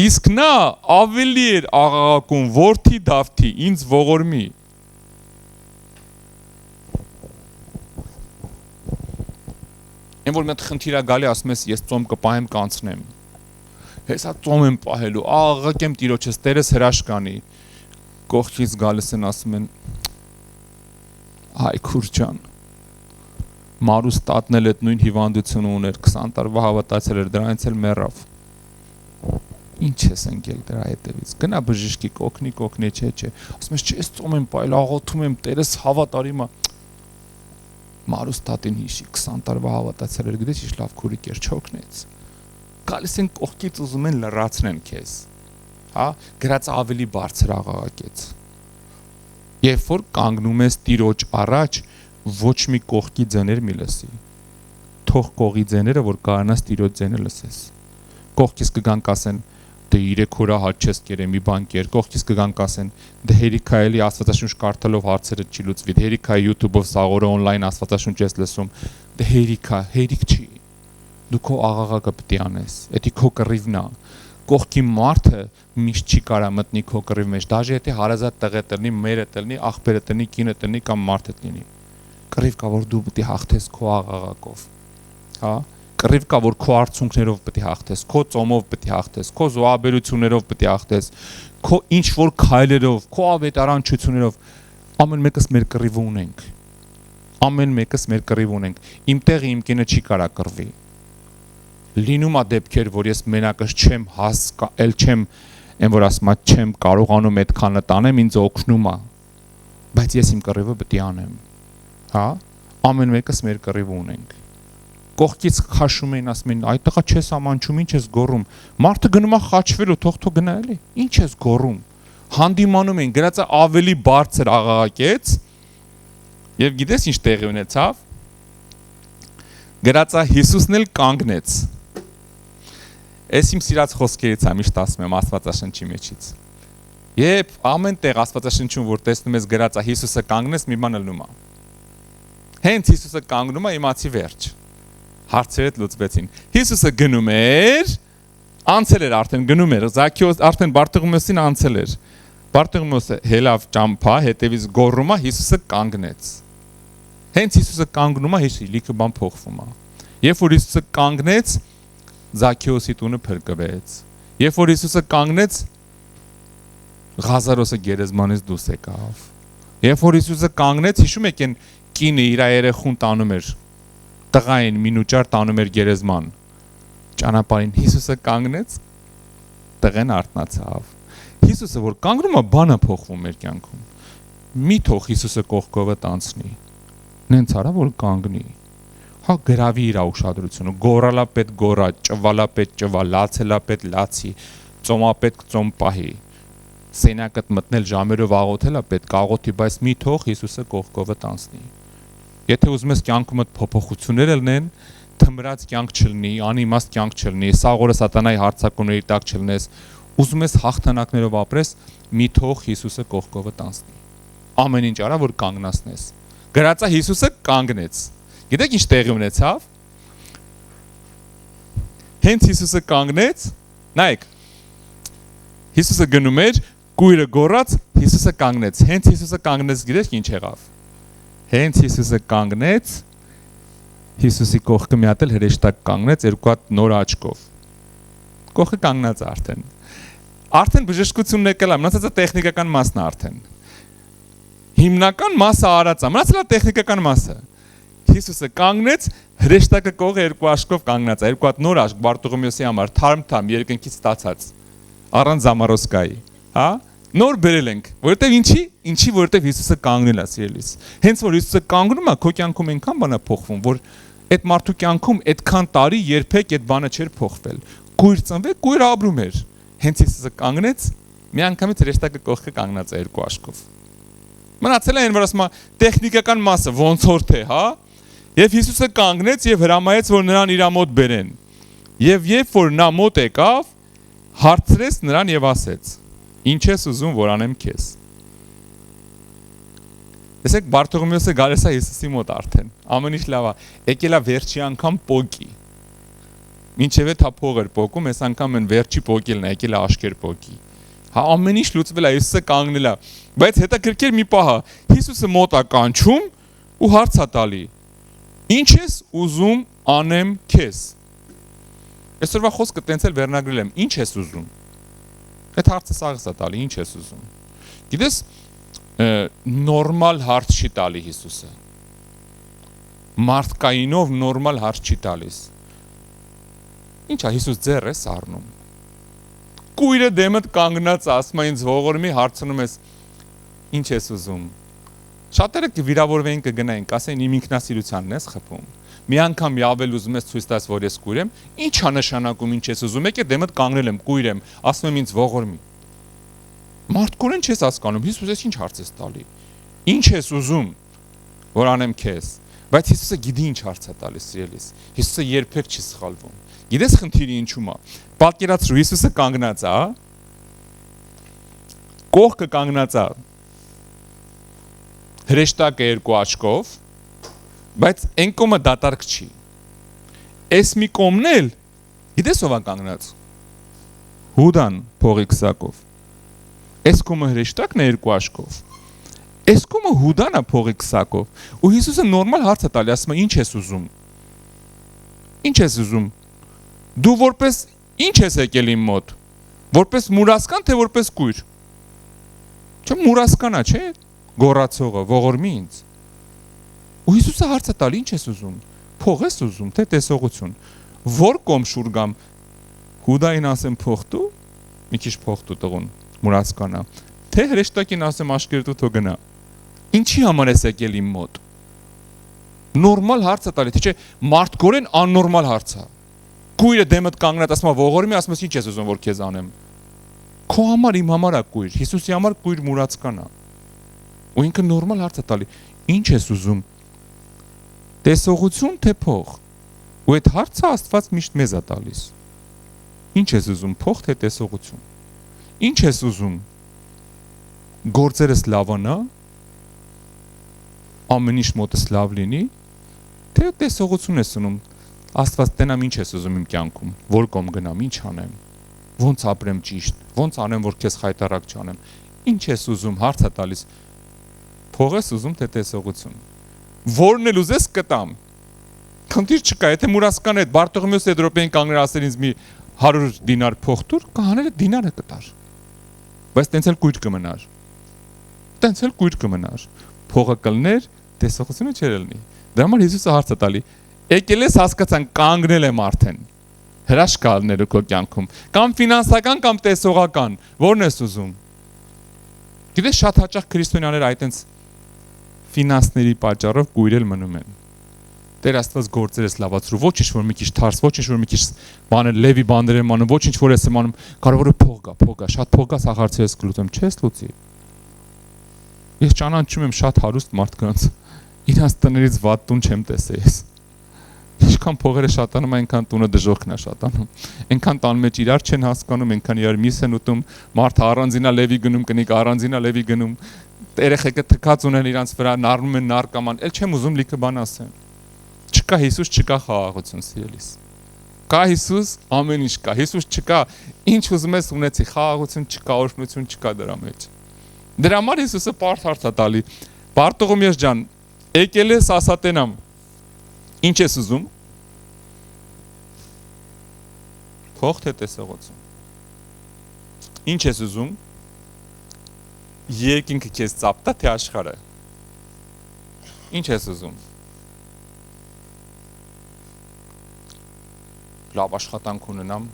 Իսկ նա ավելի էր աղաղակում, որդի դավթի, ինձ ողորմի։ Այն որ մի հատ խնդիր է գալի, ասում ես ես ծոմ կպահեմ, կանցնեմ։ Հեսա ծոմ եմ պահելու, աղաղակեմ տիրոջս, Տերս հրաշք կանի։ Կողքից գալիս են ասում են հայ քուր ջան։ Մարուս տատն էլ այդ նույն հիվանդությունը ուներ, 20 տարվա հավատացել էր, դրանից էլ մեռավ։ Ինչ ես ընկել դրա հետևից։ Գնա բժշկի կօգնի, չէ։ Ասում ես չես ծոմ եմ պահել, աղոթում եմ, Տերս հավատարի մա։ Մարուս տատին հիշի 20 տարվա հավատացել էր, գիտես ինչ լավ քուրիկ էր, չօգնեց։ Գալիս են կողքից ուզում են լրացնեն քեզ։ Հա, գրած ավելի բարձր աղաղակեց։ Երբ որ կանգնում ես տիրոջ առաջ, ոչ մի կողքի ձեներ մի լսի։ Թող կողի ձեները, որ կարողանաս տիրոջ ձենը լսես։ Կողքից կգան կասեն, դե 3 օր հաճ չես կերեմ, մի բան կեր, կողքից կգան կասեն, դե հերիքա էլի աստվածաշունչ կարդալով հարցերը չի լուծվի, հերիքա YouTube-ով սաղորը on-line աստվածաշունչ ես լսում, դե հերիքա, հերիք չի։ Դու քո աղաղակը պետք է անես, էդի քո կռիվն է։ Կողքի մարդը միշտ չի կարա մտնի քո կռիվ մեջ, դաժե եթե հարազատ տղե տնի, մերը տնի, աղբերը տնի, կինը տնի կամ մարդը տնի։ Կռիվ կա որ դու պետք է հաղթես քո աղաղակով։ Հա? Կռիվ կա որ քո արցունքներով պետք է հաղթես, քո ծոմով պետք է հաղթես, քո զոհաբերություններով պետք է հաղթես, քո ինչ որ քայլերով, քո ավետարանչություններով, ամեն մեկս մեր կռիվը ունենք։ Ամեն մեկս մեր կռիվ ունենք։ Իմ տեղը իմ կինը չի կարա կռվի։ Լինում է դեպքեր, որ ես մենակս չեմ հասկացել, չեմ, այն որ ասում եմ, չեմ կարողանում այդքանը տանեմ, ինձ օգնում է։ Բայց ես իմ կռիվը պետք է անեմ։ Հա? Ամեն մեկս մեր կռիվը ունենք։ Կողքից քաշում էին, ասում էին, այ տղա չես ամանչում, ինչ ես գոռում։ Մարդը գնում է խաչվելու, թող գնա էլի։ Ինչ ես գոռում։ Հանդիմանում էին, գրածը ավելի բարձր աղաղակեց։ Եվ գիտես ինչ տեղի ունեցավ։ Գրածը Հիսուսն էլ կանգնեց։ Այս իմ սիրած խոսքերից է, միշտ ասում եմ Աստվածաշնչի մեջից։ Երբ ամեն տեղ Աստվածաշնչում որ տեսնում ես գրածը Հիսուսը կանգնեց, մի բան ելնում է։ Հենց Հիսուսը կանգնում է, իմացի վերջ։ Հարցերդ լուծվեցին։ Հիսուսը գնում էր, անցել էր արդեն գնում էր, Զաքեոս արդեն Բարտեղոմեոսին անցել էր։ Բարտեղոմեոսը հելավ ճամփա, հետևից գոռում է, Հիսուսը կանգնեց։ Հենց Հիսուսը կանգնում է, հիշի, լիքը բան փոխվում է։ Երբ որ Հիսուսը կանգնեց, Զաքեոսի տունը փրկվեց։ Երբ որ Հիսուսը կանգնեց, Ղազարոսը գերեզմանից դուրս եկավ։ Երբ որ Հիսուսը կանգնեց, հիշում եք այն կինը իր երեխուն տանում էր, տղային մինուճար տանում էր գերեզման։ Ճանապարհին Հիսուսը կանգնեց, տղեն արթնացավ։ Հիսուսը որ կանգնում է, բանը փոխվում մեր կյանքում։ Մի թող Հիսուսը կողքովը տանցնի։ Նենց արա որ կանգնի։ Հա գրավի իր ուշադրությունը, գորալապետ գորա, ճվալապետ ճվա, լացելապետ լացի, ծոմապետ ծոմ պահի։ Սենակդ մտնել ժամերով աղոթելա պետք աղոթի, բայց մի թող Հիսուսը կողքովը տանցնի։ Եթե ուզում ես կյանքումդ փոփոխություններ լինեն, թմրած կյանք չլինի, անիմաստ կյանք չլինի, սաղորը սատանայի հարձակումների տակ չլինես, ուզում ես հաղթանակներով ապրես, մի թող Հիսուսը կողքովը տանցնի։ Ամեն ինչ արա որ կանգնացնես։ Գրածա Հիսուսը կանգնեց։ Գիտեք ինչ տեղի ունեցավ։ Հենց Հիսուսը կանգնեց, նայեք։ Հիսուսը գնում էր, կույրը գոռաց, Հիսուսը կանգնեց։ Հենց Հիսուսը կանգնեց, գիտեք ինչ եղավ։ Հենց Հիսուսը կանգնեց, Հիսուսի կողքը մի հատ էլ հրեշտակ կանգնեց, երկու հատ նոր աչքով։ Կողքը կանգնած արդեն։ Արդեն բժշկությունն եկել է, մնացած է տեխնիկական մասն արդեն։ Հիմնական մասը արած է, մնացել է տեխնիկական մասը։ Հիսուսը կանգնեց, հրեշտակը կողը երկու աշկով կանգնած է, երկու հատ նոր աշկ Բարտողոմեոսի համար, թարմ երկնքից ստացած, առանց զամարոսկայի, հա, Նոր բերել ենք, որովհետև ինչի որովհետև Հիսուսը կանգնել է սիրելիս։ Հենց որ Հիսուսը կանգնում է, քո կյանքում այնքան բան է փոխվում, որ այդ մարդու կյանքում այդքան տարի երբեք այդ բանը չէր փոխվել։ Կույր ծնվել, կույր ապրում էր։ Հենց Հիսուսը կանգնեց, մի անգամից հրեշտակը կողքը կանգնած է երկու աշկով։ Մնացել է այն, որ ասում է տեխնիկական մասը ոնց որ թե, հա։ Եվ Հիսուսը կանգնեց եւ հրամայեց, որ նրան իր մոտ բերեն։ Եվ երբ որ նա մոտ եկավ, հարցրեց նրան եւ ասեց. Ինչ ես ուզում, որ անեմ քեզ։ Տեսեք, Բարթողոմեոսը գալիս է Հիսուսի մոտ արդեն։ Ամեն ինչ լավ է։ Եկել է վերջի անգամ պոկի։ Մինչև այդ փող էր պոկում, այս անգամ են վերջի պոկելն է, եկել է աշկեր պոկի։ Հա ամեն ինչ լուծվել է, Հիսուսը կանգնել է։ Բայց հետաքրքիր մի պահ է։ Հիսուսը մոտ է կանչում ու հարց է տալի. Ինչ ես ուզում անեմ քեզ։ Այսօրվա խոսքը տենց էլ վերնագրել եմ. Ինչ ես ուզում։ Այդ հարցը սաղս է տալի, ինչ ես ուզում։ Գիտես, նորմալ հարց չի տալի Հիսուսը։ Մարդկայինով նորմալ հարց չի տալիս։ Ինչ է Հիսուս ձեռ ես առնում։ Կույրը դեմդ կանգնած ասում է ինձ ողորմի հարցնում ես ինչ ես ուզում։ Շատերը կվիրավորվեին կգնային, կասեին իմ ինքնասիրությանն ես խփում։ Մի անգամ յավել ուզում ես ցույց տաս, որ ես կույր եմ, ի՞նչ է նշանակում ինչ ես ուզում, եկե դեմդ կանգնել եմ, կույր եմ, ասում եմ ինձ ողորմի։ Մարդկորեն չես հասկանում, Հիսուս ես ինչ հարց ես տալի։ Ինչ ես ուզում, որ անեմ քեզ։ Բայց Հիսուսը գիտի ինչ հարց է տալիս, սիրելիս։ Հիսուսը երբեք չի սխալվում։ Գիտես խնդիրը ինչու՞մ է։ Պատկերացրու, Հիսուսը կանգնած է, կողքը կանգնած է։ Հրեշտակը երկու աչքով, բայց այն կողմը դատարկ չի։ Այս մի կողմն էլ, գիտես ով է կանգնած։ Հուդան փողի քսակով։ Այս կողմը հրեշտակն է երկու աչքով։ Այս կողմը Հուդան է փողի քսակով։ Ու Հիսուսը նորմալ հարց է տալի, ասում է ինչ ես ուզում։ Ինչ ես ուզում։ Դու որպես ինչ ես եկել իմ մոտ։ Որպես մուրասկան թե որպես կույր։ Չէ, մուրասկանա, չէ։ Գոռացողը, ողորմի ինձ։ Ու Հիսուսը հարց է տալի, ինչ ես ուզում։ Փող ես ուզում, թե տեսողություն։ Որ կողմ շուր գամ։ Հուդային ասեմ փող տու, մի քիչ փող տու տղուն, մուրասկանա։ Թե հրեշտակին ասեմ աշկերտու թո գնա։ Ինչի համար ես եկել իմ մոտ։ Նորմալ հարց է տալի, թե չէ մարդկորեն աննորմալ հարց է։ Կույրը դեմդ կանգնած ասում է ողորմի, ասում ես ինչ ես ուզում որ քեզ անեմ։ Քո համար իմ համար է կույր, Հիսուսի համար կույր մուրացկան է։ Ու ինքը նորմալ հարց է տալի, ինչ ես ուզում։ Տեսողություն թե փող։ Ու այդ հարցը Աստված միշտ մեզ է տալիս։ Ինչ ես ուզում, փող թե տեսողություն։ Ինչ ես ուզում։ Գործերս լավանա, ամեն ինչ մոտս լավ լինի, թե տեսողություն ես ունում։ Աստված տենամ ինչ ես ուզում իմ կյանքում, որ կողմ գնամ, ինչ անեմ, ոնց ապրեմ ճիշտ, ոնց անեմ, որ քեզ խայտարակ չանեմ։ Ինչ ես ուզում, հարց է տալիս։ Փող ես ուզում թե տեսողություն։ Որն էլ ուզես կտամ։ Խնդիր չկա, եթե մուրասկան այդ Բարթողոմեոս այդ րոպեին կանգնել ասել ինձ մի 100 դինար փող տուր, կհաները դինարը կտար։ Բայց տենց էլ կույր կմնար։ Տենց էլ կույր կմնար։ Փողը կլներ, տեսողությունը չէր լինի։ Դրա համար Հիսուսը հարց է տալի. եկել ես հասկացան կանգնել եմ արդեն։ Հրաշք կալներ քո կյանքում, կամ ֆինանսական կամ տեսողական, որն ես ուզում։ Գիտես շատ հաճախ քրիստոնյաները այտենց ֆինանսների պատճառով կույրել մնում են։ Տեր Աստված գործերս լավացրու, ոչ ինչ որ մի քիչ թարս, ոչ ինչ որ մի քիչ բաներ լևի բաներ եմ անում, ոչ ինչ որ ես եմ անում, կարևորը փող կա, շատ փող կա, սա հարցը ես կլուծեմ, չես լուծի։ Ես ճանաչում եմ շատ հարուստ մարդկանց, իրանց տներից վատ տուն չեմ տեսել ես։ Ինչքան փողերը շատանում, այնքան տունը դժոխքն է շատանում։ Այնքան տան մեջ իրար չեն հասկանում, այնքան իրար միս են ուտում, մարդը առանձինա լևի գնում, կնիկ առանձինա լևի գնում, երեխեքը թքած ունեն իրանց վրա, նառնում են նարկաման, էլ չեմ ուզում լիքը բան ասեմ։ Չկա Հիսուս, չկա խաղաղություն, սիրելիս։ Կա Հիսուս, ամեն ինչ կա։ Հիսուս չկա, ինչ ուզում ես ունեցի, խաղաղություն չկա, օրհնություն չկա դրա մեջ։ Դրա համար Հիսուսը պարզ հարց է տալի. Բարթողոմեոս ջան, եկել ես ասատենամ։ Ինչ ես ուզում։ Փող թե տեսողություն։ Ինչ ես ուզում։ Երկինքը քեզ ծապտա թե աշխարհը։ Ինչ ես ուզում։ Լավ աշխատանք ունենամ,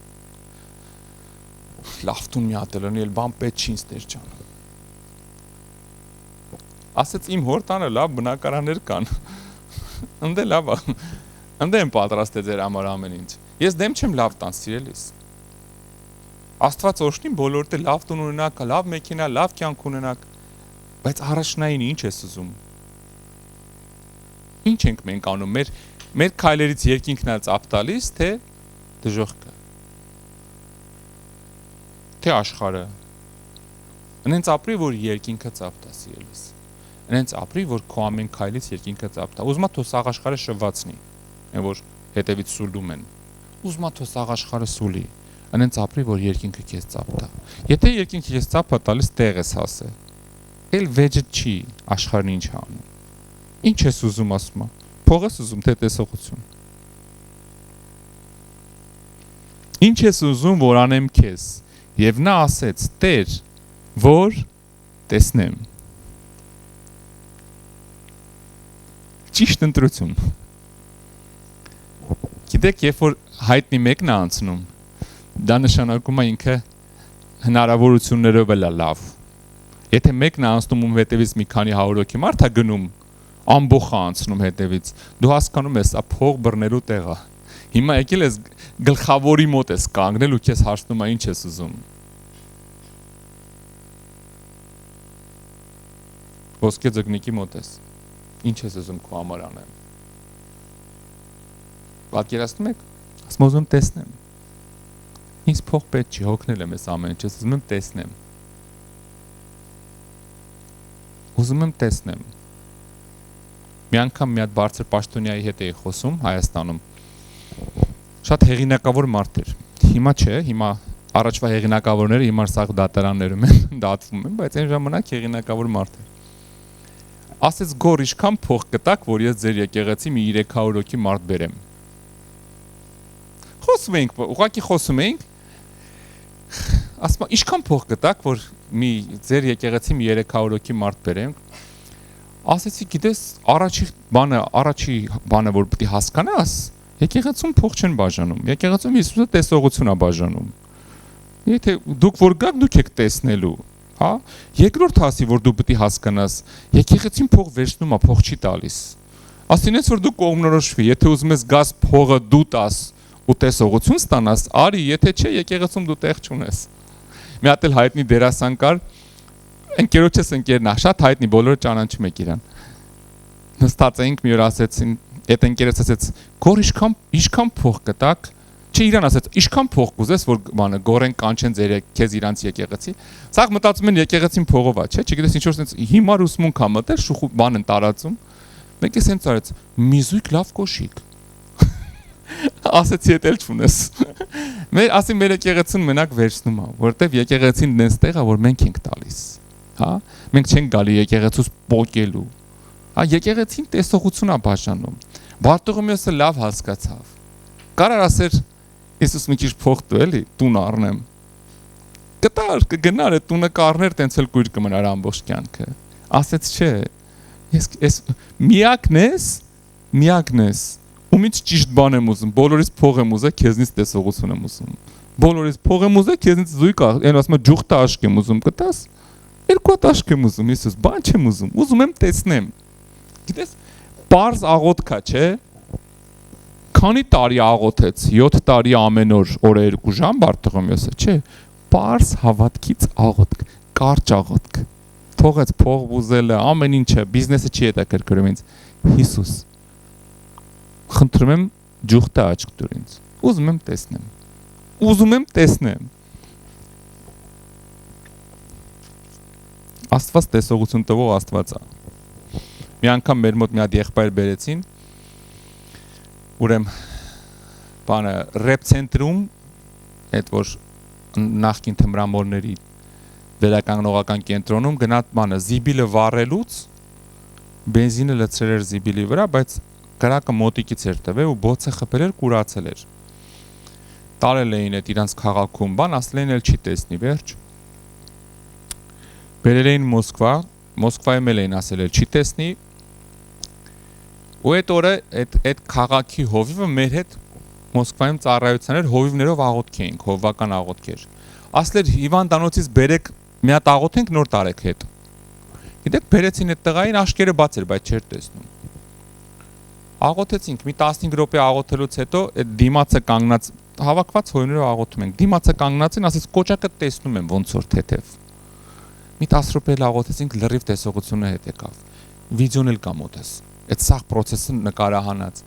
լավ տուն մի հատ լինի, էլ բան պետք չի ինձ Տեր ջան։ ասեց իմ հոր տանը լավ բնակարաններ կան։ Ընդ է լավ է։ Ընդ եմ պատրաստ է ձեր համար ամեն ինչ։ Ես դեմ չեմ լավ տան սիրելիս։ Աստված օրհնի բոլորդ է լավ տուն ունենաք, լավ մեքենա, լավ կյանք ունենաք, բայց առաջնային ինչ ես ուզում։ Ինչ ենք մենք անում, մեր քայլերից երկինքն է ծափ տալիս, թե դժոխքը։ Թե աշխարհը։ Անենց ապրի, որ երկինքը ծափ տա սիրելիս։ Անենց ապրի, որ քո ամեն քայլից երկինքը ծափ տա։ Ուզում ես թող աշխարհը շվացնի, այն որ հետևից սուլում են։ Ուզում ես թող աշխարհը սուլի։ Անենց ապրի, որ երկինքը քեզ ծափ տա։ Եթե երկինքը քեզ ծափ է տալիս, տեղ ես հասել։ Էլ վեճը չի, աշխարհն ինչ է անում։ Ինչ ես ուզում ասում։ Փող ես ուզում, թե տեսողություն։ Ինչ ես ուզում, որ անեմ քեզ։ Եվ նա ասեց. Տեր, որ տեսնեմ։ Ճիշտ ընտրություն։ Գիտեք, երբ որ հայտնի մեկն է անցնում, դա նշանակում է ինքը հնարավորություններով էլ է լավ։ Եթե մեկն է անցնում ում հետևից մի քանի 100 հոգի մարդ է գնում, ամբողջ է անցնում հետևից, դու հասկանում ես, սա փող բռնելու տեղ է։ Հիմա եկել ես գլխավորի մոտ ես կանգնել ու քեզ հարցնում է ինչ ես ուզում։ Ոսկե ձկնիկի մոտ ես։ Ինչ ես ուզում քո համար անեմ։ Պատկերացնում եք, ասում ուզում տեսնեմ։ Ինձ փող պետք չի, հոգնել եմ ես ամեն ինչ, ուզում եմ տեսնեմ։ Ուզում եմ տեսնեմ։ Մի անգամ մի հատ բարձր պաշտոնյայի հետ էի խոսում Հայաստանում։ Շատ հեղինակավոր մարդ էր։ Հիմա չէ, հիմա առաջվա հեղինակավորները հիմա սաղ դատարաններում են, դատվում են, բայց այն ժամանակ հեղինակավոր մարդ էր։ Ասեց գոր ինչքան փող կտակ, որ ես ձեր եկեղեցի մի 300 հոգի մարդ բերեմ։ Խոսում էինք, ուղղակի խոսում էինք։ Ասում ինչքան փող կտակ, որ մի ձեր եկեղեցի մի 300 հոգի մարդ բերեմ։ Ասեցի, գիտես, առաջի բանը, որ պետք է հասկանաս, եկեղեցում փող չեն բաժանում։ Եկեղեցում Հիսուսը տեսողություն է բաժանում։ Եթե դուք որ գաք, դուք եք տեսնելու, հա։ Երկրորդ հասի, որ դու պետք է հասկանաս, եկեղեցին փող վերցնում է, փող չի տալիս։ Ասինեց, որ դու կողմնորոշվի, եթե ուզում ես գաս փողը դու տաս ու տեսողություն ստանաս, արի, եթե չէ, եկեղեցում դու տեղ չունես։ Մի հատ էլ հայտնի դերասան կար, ընկերոջս ընկերն է, շատ հայտնի, բոլորը ճանաչում եք իրան։ Նստած էինք, մի օր ասեցին, այդ ընկերս ասեց, գոր ինչքան փող կտակ, չէ իրան ասեց, ինչքան փող կուզես, որ բանը գորեն կանչեն ձեր քեզ իրանց եկեղեցի։ Սաղ մտածում են եկեղեցին փողով է, չէ, չգիտես ինչ որ sense հիմար ուսմունք է մտել, շուխ բան են տարածում։ Մեկը sense արեց, մի զույգ լավ կոշիկ։ Ասեցի էդ էլ չունես։ Մեր եկեղեցին մենակ վերցնում է, որովհետև եկեղեցին դենց տեղ է, որ մենք ենք տալիս։ Հա, մենք չենք գալի եկեղեցուց պոկելու։ Հա, եկեղեցին տեսողություն է բաժանում։ Բարտողոմեոսը լավ հասկացավ։ Կարար ասեր, Հիսուս մի քիչ փող տու էլի, տուն առնեմ։ Կտար, կգնար, այդ տունը կառներ, տենց էլ կույր կմնար ամբողջ կյանքը։ Ասեց, չէ, ես միակն ես, ումից ճիշտ բան եմ ուզում, բոլորից փող եմ ուզում, քեզնից տեսողություն եմ ուզում։ Բոլորից փող եմ ուզում, քեզնից զույգ, այն ասում եմ ջուղթ աշկ եմ ուզում, կտաս։ Երկու հատ աշկ եմ ուզում, Հիսուս, բան չեմ ուզում եմ տեսնեմ։ Գիտես, պարզ աղոթք է, չէ։ Քանի տարի աղոթեց, 7 տարի ամեն օր օրը 2 ժամ Բարտողոմեոսը, չէ։ Պարզ հավատքից աղոթք, կարճ աղոթք։ Թողեց փող ուզելը, ամեն ինչը, բիզնեսը չի հետաքրքրում ինձ։ Հիսուս, խնդրում եմ ջուղթը աչք տուր ինձ։ Ուզում եմ տեսնեմ։ Աստված տեսողություն տվող Աստված է։ Մի անգամ մեր մոտ մի հատ եղբայր բերեցին, ուրեմն բանը ռեփ ցենտրում, այդ որ նախկին թմրամոլների վերականգնողական կենտրոնում գնաց բանը զիբիլը վառելուց բենզինը լցրել էր զիբիլի վրա, բայց կրակը մոտիկից էր տվել ու բոցը խփել էր, կուրացել էր։ Տարել էին այդ իրանց քաղաքում, բան ասել են էլ չի տեսնի, վերջ։ Բերել էին Մոսկվայում էլ էին ասել էլ չի տեսնի։ Ու այդ օրը այդ քաղաքի հովիվը մեր հետ Մոսկվայում ծառայության էր, հովիվներով աղոթք էինք, հովվական աղոթք էր։ Ասել էր հիվանդանոցից բերեք մի հատ աղոթենք նոր տարեք հետ։ Գիտեք, բերեցին այդ տղային, աշկերը բաց էր, բայց չէր տեսնում։ Աղոթեցինք, մի 15 րոպե աղոթելուց հետո այդ դիմացը կանգնած հավաքված հոյներով աղոթում ենք։ Դիմացը կանգնածին, ասեց կոճակը տեսնում եմ ոնց որ թեթև։ Մի 10 րոպե աղոթեցինք, լրիվ տեսողությունը հետ եկավ։ Վիդեոն էլ կա մոտս։ Այդ սաղ process-ը նկարահանած։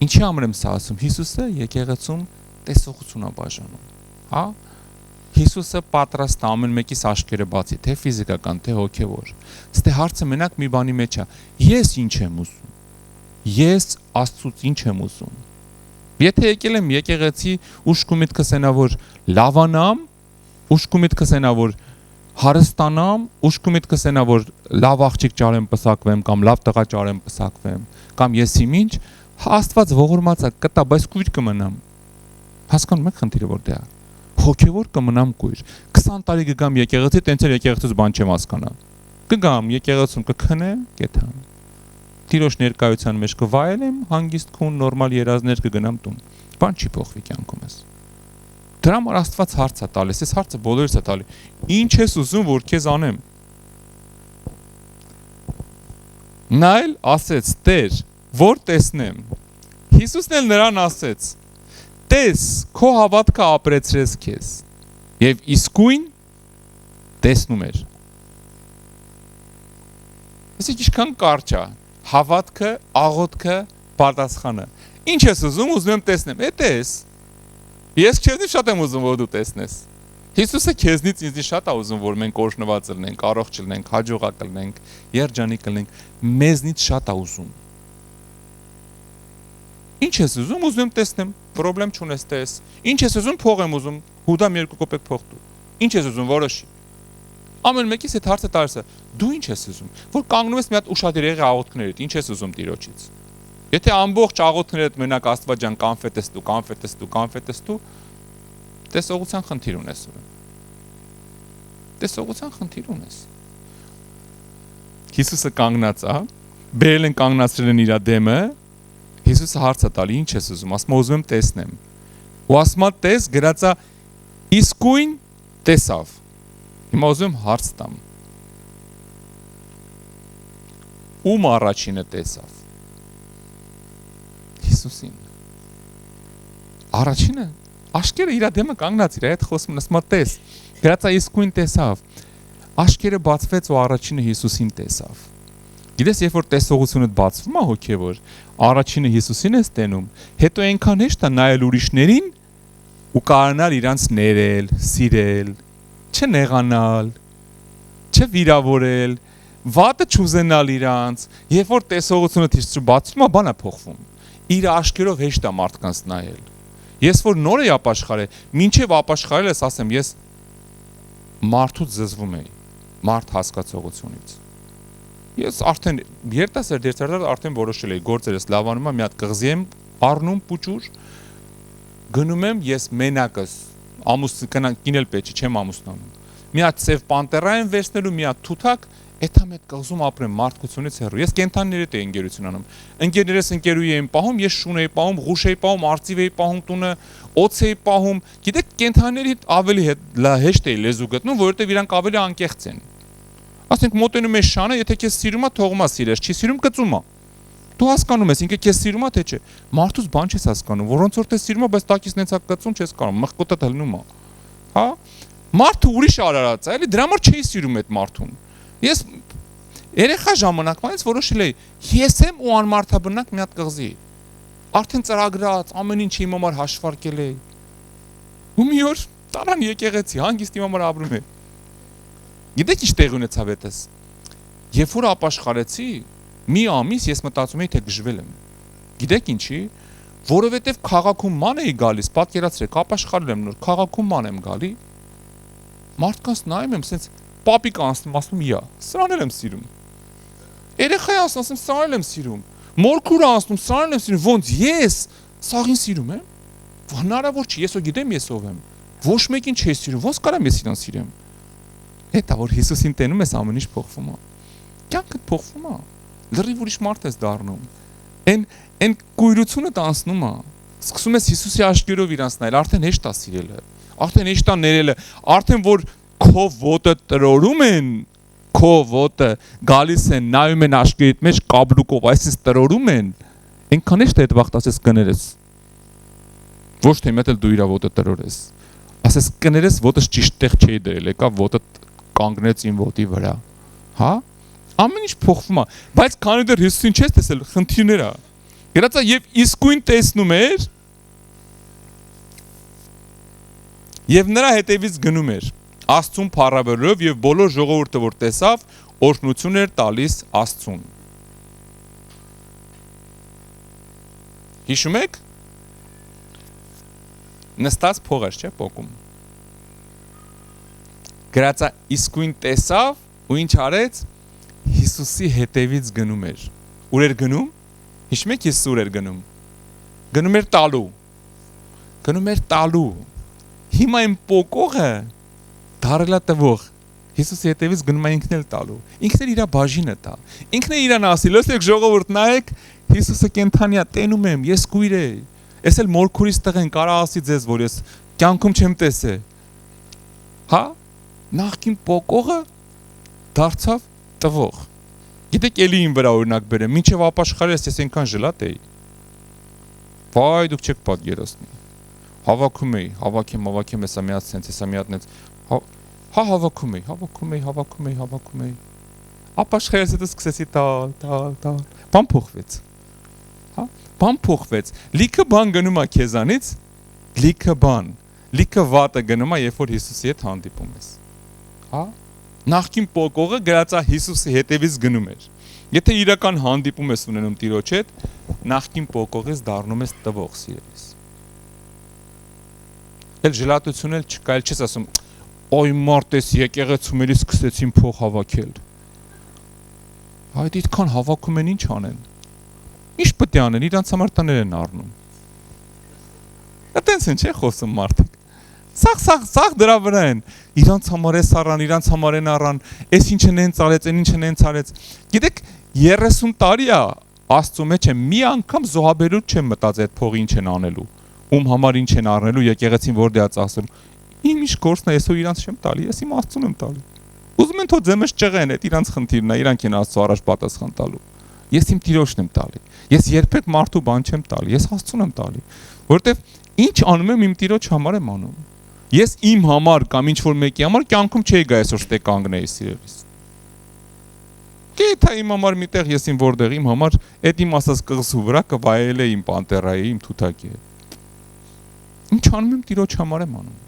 Ինչի համար եմ սա ասում։ Հիսուսը եկեղեցում տեսողություն է բաժանում։ Հա? Հիսուսը պատրաստ է ամեն մեկիս աշկերը բացի, թե ֆիզիկական, թե հոգևոր։ Ստե հարցը մենակ մի բանի մեջ է։ Ես ինչ եմ ուզում։ Ես Աստծուց ինչ եմ ուզում։ Եթե եկել եմ եկեղեցի, ուշք ու միտքս ենա որ լավանամ, ուշք ու միտքս ենա որ հարստանամ, ուշք ու միտքս ենա որ լավ աղջիկ ճարեմ պսակվեմ կամ լավ տղա ճարեմ պսակվեմ, կամ ես իմ ինչ, Աստված ողորմած է կտա, բայց կույր կմնամ։ Հասկանում եք խնդիրը որտեղ է։ Հոգևոր կմնամ կույր։ 20 տարի կգամ եկեղեցի, տենց էլ եկեղեցուց բան չեմ հասկանա։ Կգամ եկեղեցում կքնեմ, կեթամ։ Տիրոջ ներկայության մեջ կվայելեմ, հանգիստ քուն նորմալ երազներ կգնամ տուն։ Բան չի փոխվի կյանքումս։ Դրա համար Աստված հարց է տալիս, այս հարցը բոլորիս է տալի։ Ինչ ես ուզում որ քեզ անեմ։ Նա էլ ասեց. Տեր, որ տեսնեմ։ Հիսուսն էլ նրան ասեց. Տես, քո հավատքը ապրեցրեց քեզ։ Եվ իսկույն տեսնում էր։ Այսինքն ինչքան կարճ է։ Հավատքը, աղոթքը, պատասխանը։ Ինչ ես ուզում եմ տեսնեմ։ Էտես։ Ես քեզնից շատ եմ ուզում որ դու տեսնես։ Հիսուսը քեզնից ինձնից շատ է ուզում որ մենք օրհնված լինենք, առողջ լինենք, հաջողակ լինենք, երջանիկ լինենք։ Մեզնից շատ է ուզում։ Ինչ ես ուզում եմ տեսնեմ, պրոբլեմ չունես տես։ Ինչ ես ուզում փող եմ ուզում, հուդամ 2 կոպեկ փող տու։ Ինչ ես ուզում որոշի։ Ամեն մեկից այդ հարցը տալիս է։ Դու ինչ ես ուզում։ Որ կանգնում ես մի հատ ուշադիր եղի աղոթքներիդ, ինչ ես ուզում Տիրոջից։ Եթե ամբողջ աղոթքներդ մենակ Աստվածյան կանֆետ ես դու, տեսողության խնդիր ունես ուրեմն։ Տեսողության խնդիր ունես։ Հիսուսը կանգնած է, բերել են կանգնացրել են իր դեմը, Հիսուսը հարց է տալի, ինչ ես ուզում, ասում ուզում եմ տեսնեմ։ Ու ասում տես, գրած է իսկույն տեսավ։ Հիմա ուզում եմ հարց տամ։ Ում առաջինը տեսավ։ Հիսուսին։ Առաջինը աշկերը իր դեմը կանգնած իր հետ խոսում ասում տես։ Գրած է իսկույն տեսավ։ Աշկերը բացվեց ու առաջինը Հիսուսին տեսավ։ Գիտես, երբ որ տեսողությունդ բացվում է հոգևոր, առաջինը Հիսուսին ես տենում, հետո այնքան հեշտ է նայել ուրիշներին ու կարողանալ իրանց ներել, սիրել, չնեղանալ, չվիրավորել, վատը չուզենալ իրանց, երբ որ տեսողությունը դից բացվում է, բան է փոխվում։ Իր աշկերով հեշտ է մարդկանց նայել։ Ես որ նոր եի ապաշխարել, մինչև ապաշխարել ես, ասեմ, ես մարդուց զզվում էի, մարդ հասկացողությունից։ Ես արդեն երիտասարդ արդեն որոշել էի գործերս լավանում եմ, մի հատ կղզի եմ առնում պուճուր, գնում եմ ես մենակս, կինել պետք չի, չեմ ամուսնանում։ Մի հատ սև պանտերա եմ վերցնելու, մի հատ թութակ, էթամ այդ կղզում ապրեմ մարդկությունից հեռու։ Ես կենթանիների հետ էի ընկերություն անում։ Ընկերներս ընկերուի էին պահում, ես շուն էի պահում, ղուշ էի պահում, արծիվ էի պահում տունը, օձ էի պահում։ Գիտեք, կենթանիների հետ ավելի հեշտ էի լեզու գտնում, որովհետև իրանք ավելի անկեղծ են։ Ասենք մոտենում ես շանը, եթե քեզ սիրում է, թողումա սիրես, չի սիրում կծում է։ Դու հասկանում ես, ինքը քեզ սիրում է թե չէ։ Մարդուց բան չես հասկանում, որոնց որ թե սիրում է, բայց տակից նեցա կծում չես կարող, մղկոտը հլնում է։ Հա? Մարդը ուրիշ արարած է, էլի դրա համար չի սիրում այդ մարդուն։ Ես երեխա ժամանակվանից որոշել էի, ես եմ ու անմարդաբնակ մի հատ կղզի։ Արդեն ծրագրած, ամեն ինչ իմ համար հաշվարկել էի։ Ու մի օր տարան եկեղեցի, հանգիստ իմ համար ապրում է։ Գիտեք ինչ տեղ ունեցավ այդպես։ Երբ որ ապաշխարեցի, մի ամիս ես մտածում էի թե գժվել եմ։ Գիտեք ինչի, որովհետև քաղաքում ման էի գալիս, պատկերացրեք, ապաշխարել եմ նոր, քաղաքում ման եմ գալի։ Մարդկանց նայում եմ, ասենց պապիկ անցնում, ասում իա, սրանել եմ սիրում։ Երեխայի ասում, սրանել եմ սիրում։ Մորքուր անցնում, սրանել եմ սիրում, ոնց ես սաղին սիրում եմ։ Հնարավոր չի, ես ո գիտեմ ես ով եմ։ Ոչ մեկին չի սիրում, ոնց կարամ ես իրան սիրեմ։ Հետա որ Հիսուսին տենում ես ամեն ինչ փոխվում է։ Կյանքդ փոխվում է։ Լրիվ ուրիշ մարդ ես դառնում։ Այն կույրությունը տանցնում է։ Սկսում ես Հիսուսի աշկերով իրանց նայել, արդեն հեշտ է սիրելը։ Արդեն հեշտ է ներելը, արդեն որ քո ոտը տրորում են, քո ոտը գալիս են նայում են աշկերիդ մեջ կաբլուկով, այսինքն տրորում են, այնքան է թե այդ վաղտ ասես կներես։ Ոչ թե մետել դու իրա ոտը տրորես։ Ասես կներես ոտս ճիշտ տեղ չի դրել, եկա ոտը կանգնեց իմ ոտի վրա։ Հա? Ամեն ինչ փոխվում է, բայց քանի դեռ Հիսուսին չես տեսել, խնդիրներ է։ Գրածա եւ իսկույն տեսնում էր եւ նրա հետևից գնում էր Աստծուն փառաբերելով եւ բոլոր ժողովուրդը որ տեսավ, օրհնություն էր տալիս Աստծուն։ Հիշում եք? Նստած փողեր չէ պոկում։ Գրածա իսկույն տեսավ ու ինչ արեց? Հիսուսի հետևից գնում էր։ Ուր էր գնում? Հիշում եք Հիսուս ուր էր գնում? Գնում էր տալու։ Գնում էր տալու։ Հիմա իմ պոկողը դարելա տվող։ Հիսուսի հետևից գնում է ինքն էլ տալու։ Ինքն էլ իր բաժինը տա։ Ինքն էլ իրան ասի, լսեք ժողովուրդ նայեք, Հիսուսը կենթանիա, տենում եմ, ես կույր եմ։ Ես էլ մորքուրից տղեն կարա ասի ձեզ, որ ես կյանքում չեմ տեսել։ Հա? Նախքին պոկողը դարձավ տվող։ Գիտեք էլի իմ վրա օրինակ բերեմ, մինչև ապաշխարես ես այնքան ժլատ էի։ Վայ, դուք չեք պատկերացնի։ Հավաքում էի, հավաքեմ, հեսա մի հատ սենց, հեսա մի հատ նենց։ Հա հավաքում էի։ Ապաշխարես հետո սկսեցի տալ։ Բան փոխվեց։ Հա? Բան փոխվեց։ Լիքը բան գնում է քեզանից, լիքը վատը գնում է, երբ որ Հիսուսի հետ հանդիպում ես։ Հա? Նախքին պոկողը գրածա Հիսուսի հետևից գնում էր։ Եթե իրական հանդիպում ես ունենում Տիրոջ հետ, նախքին պոկողից դառնում ես տվող սիրելիս։ Էլ ժլատություն էլ չկա, էլ չես ասում, օй մարտես եկեղեցում էլի սկսեցին փող հավաքել։ Այդ այդքան հավաքում են ինչ անեն։ Ինչ պետք է անեն, իրանց համար տներ են առնում։ Այտենց են չէ խոսում մարդիկ։ Սաղ դրա վրա են։ Իրանց համար էս առան, իրանց համար են առան, էս ինչն են ցարեց, այն ինչն են ցարեց։ Գիտեք, 30 տարի է Աստծո մեջ է մի անգամ զոհաբերուց չեմ մտածել այդ փողի ինչ են անելու։ Ում համար ինչ են առնելու, եկեղեցին որտեղ է ծախսելու։ Իմ ինչ գործն է, այսօր իրանց չեմ տալի, ես իմ Աստծուն եմ տալի։ Ուզում են թող ձեմս ճղեն, այդ իրանց խնդիրն է, իրանք են Աստծո առաջ պատասխան տալու։ Ես իմ Տիրոջն եմ տալի։ Ես երբեք մարդու բան չեմ տալի, ես Աստծուն եմ տալի։ Որտեվ ինչ անում եմ իմ Տիրոջ համար եմ անում։ Ես իմ համար կամ ինչ որ մեկի համար կյանքում չէի գա այսօր ստե կանգնեի սիրելիս։ Գիտա իմ համար միտեղ ես իմ որտեղ իմ համար այդ իմ ասած կղզու վրա կվայել է իմ պանտերայի, իմ թութակի։ Ինչ անում եմ Տիրոջ համար եմ անում։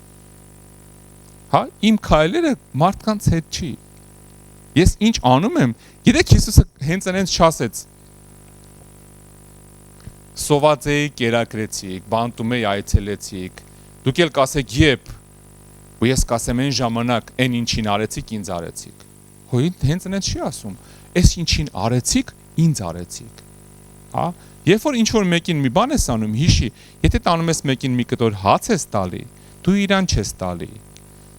Հա, իմ քայլերը մարդկանց հետ չի։ Ես ինչ անում եմ, գիտեք Հիսուսը հենց այնց չասեց։ Սոված էի, կերակրեցիք, բանտում էի, այցելեցիք։ Դուք էլ կասեք երբ, ու ես կասեմ այն ժամանակ, այն ինչին արեցիք, ինձ արեցիք։ Հույն հենց այնց չի ասում։ Այս ինչին արեցիք, ինձ արեցիք։ Հա, երբ որ ինչ որ մեկին մի բան ես անում, հիշի, եթե տանում ես մեկին մի կտոր հաց ես տալի, դու իրան չես տալի։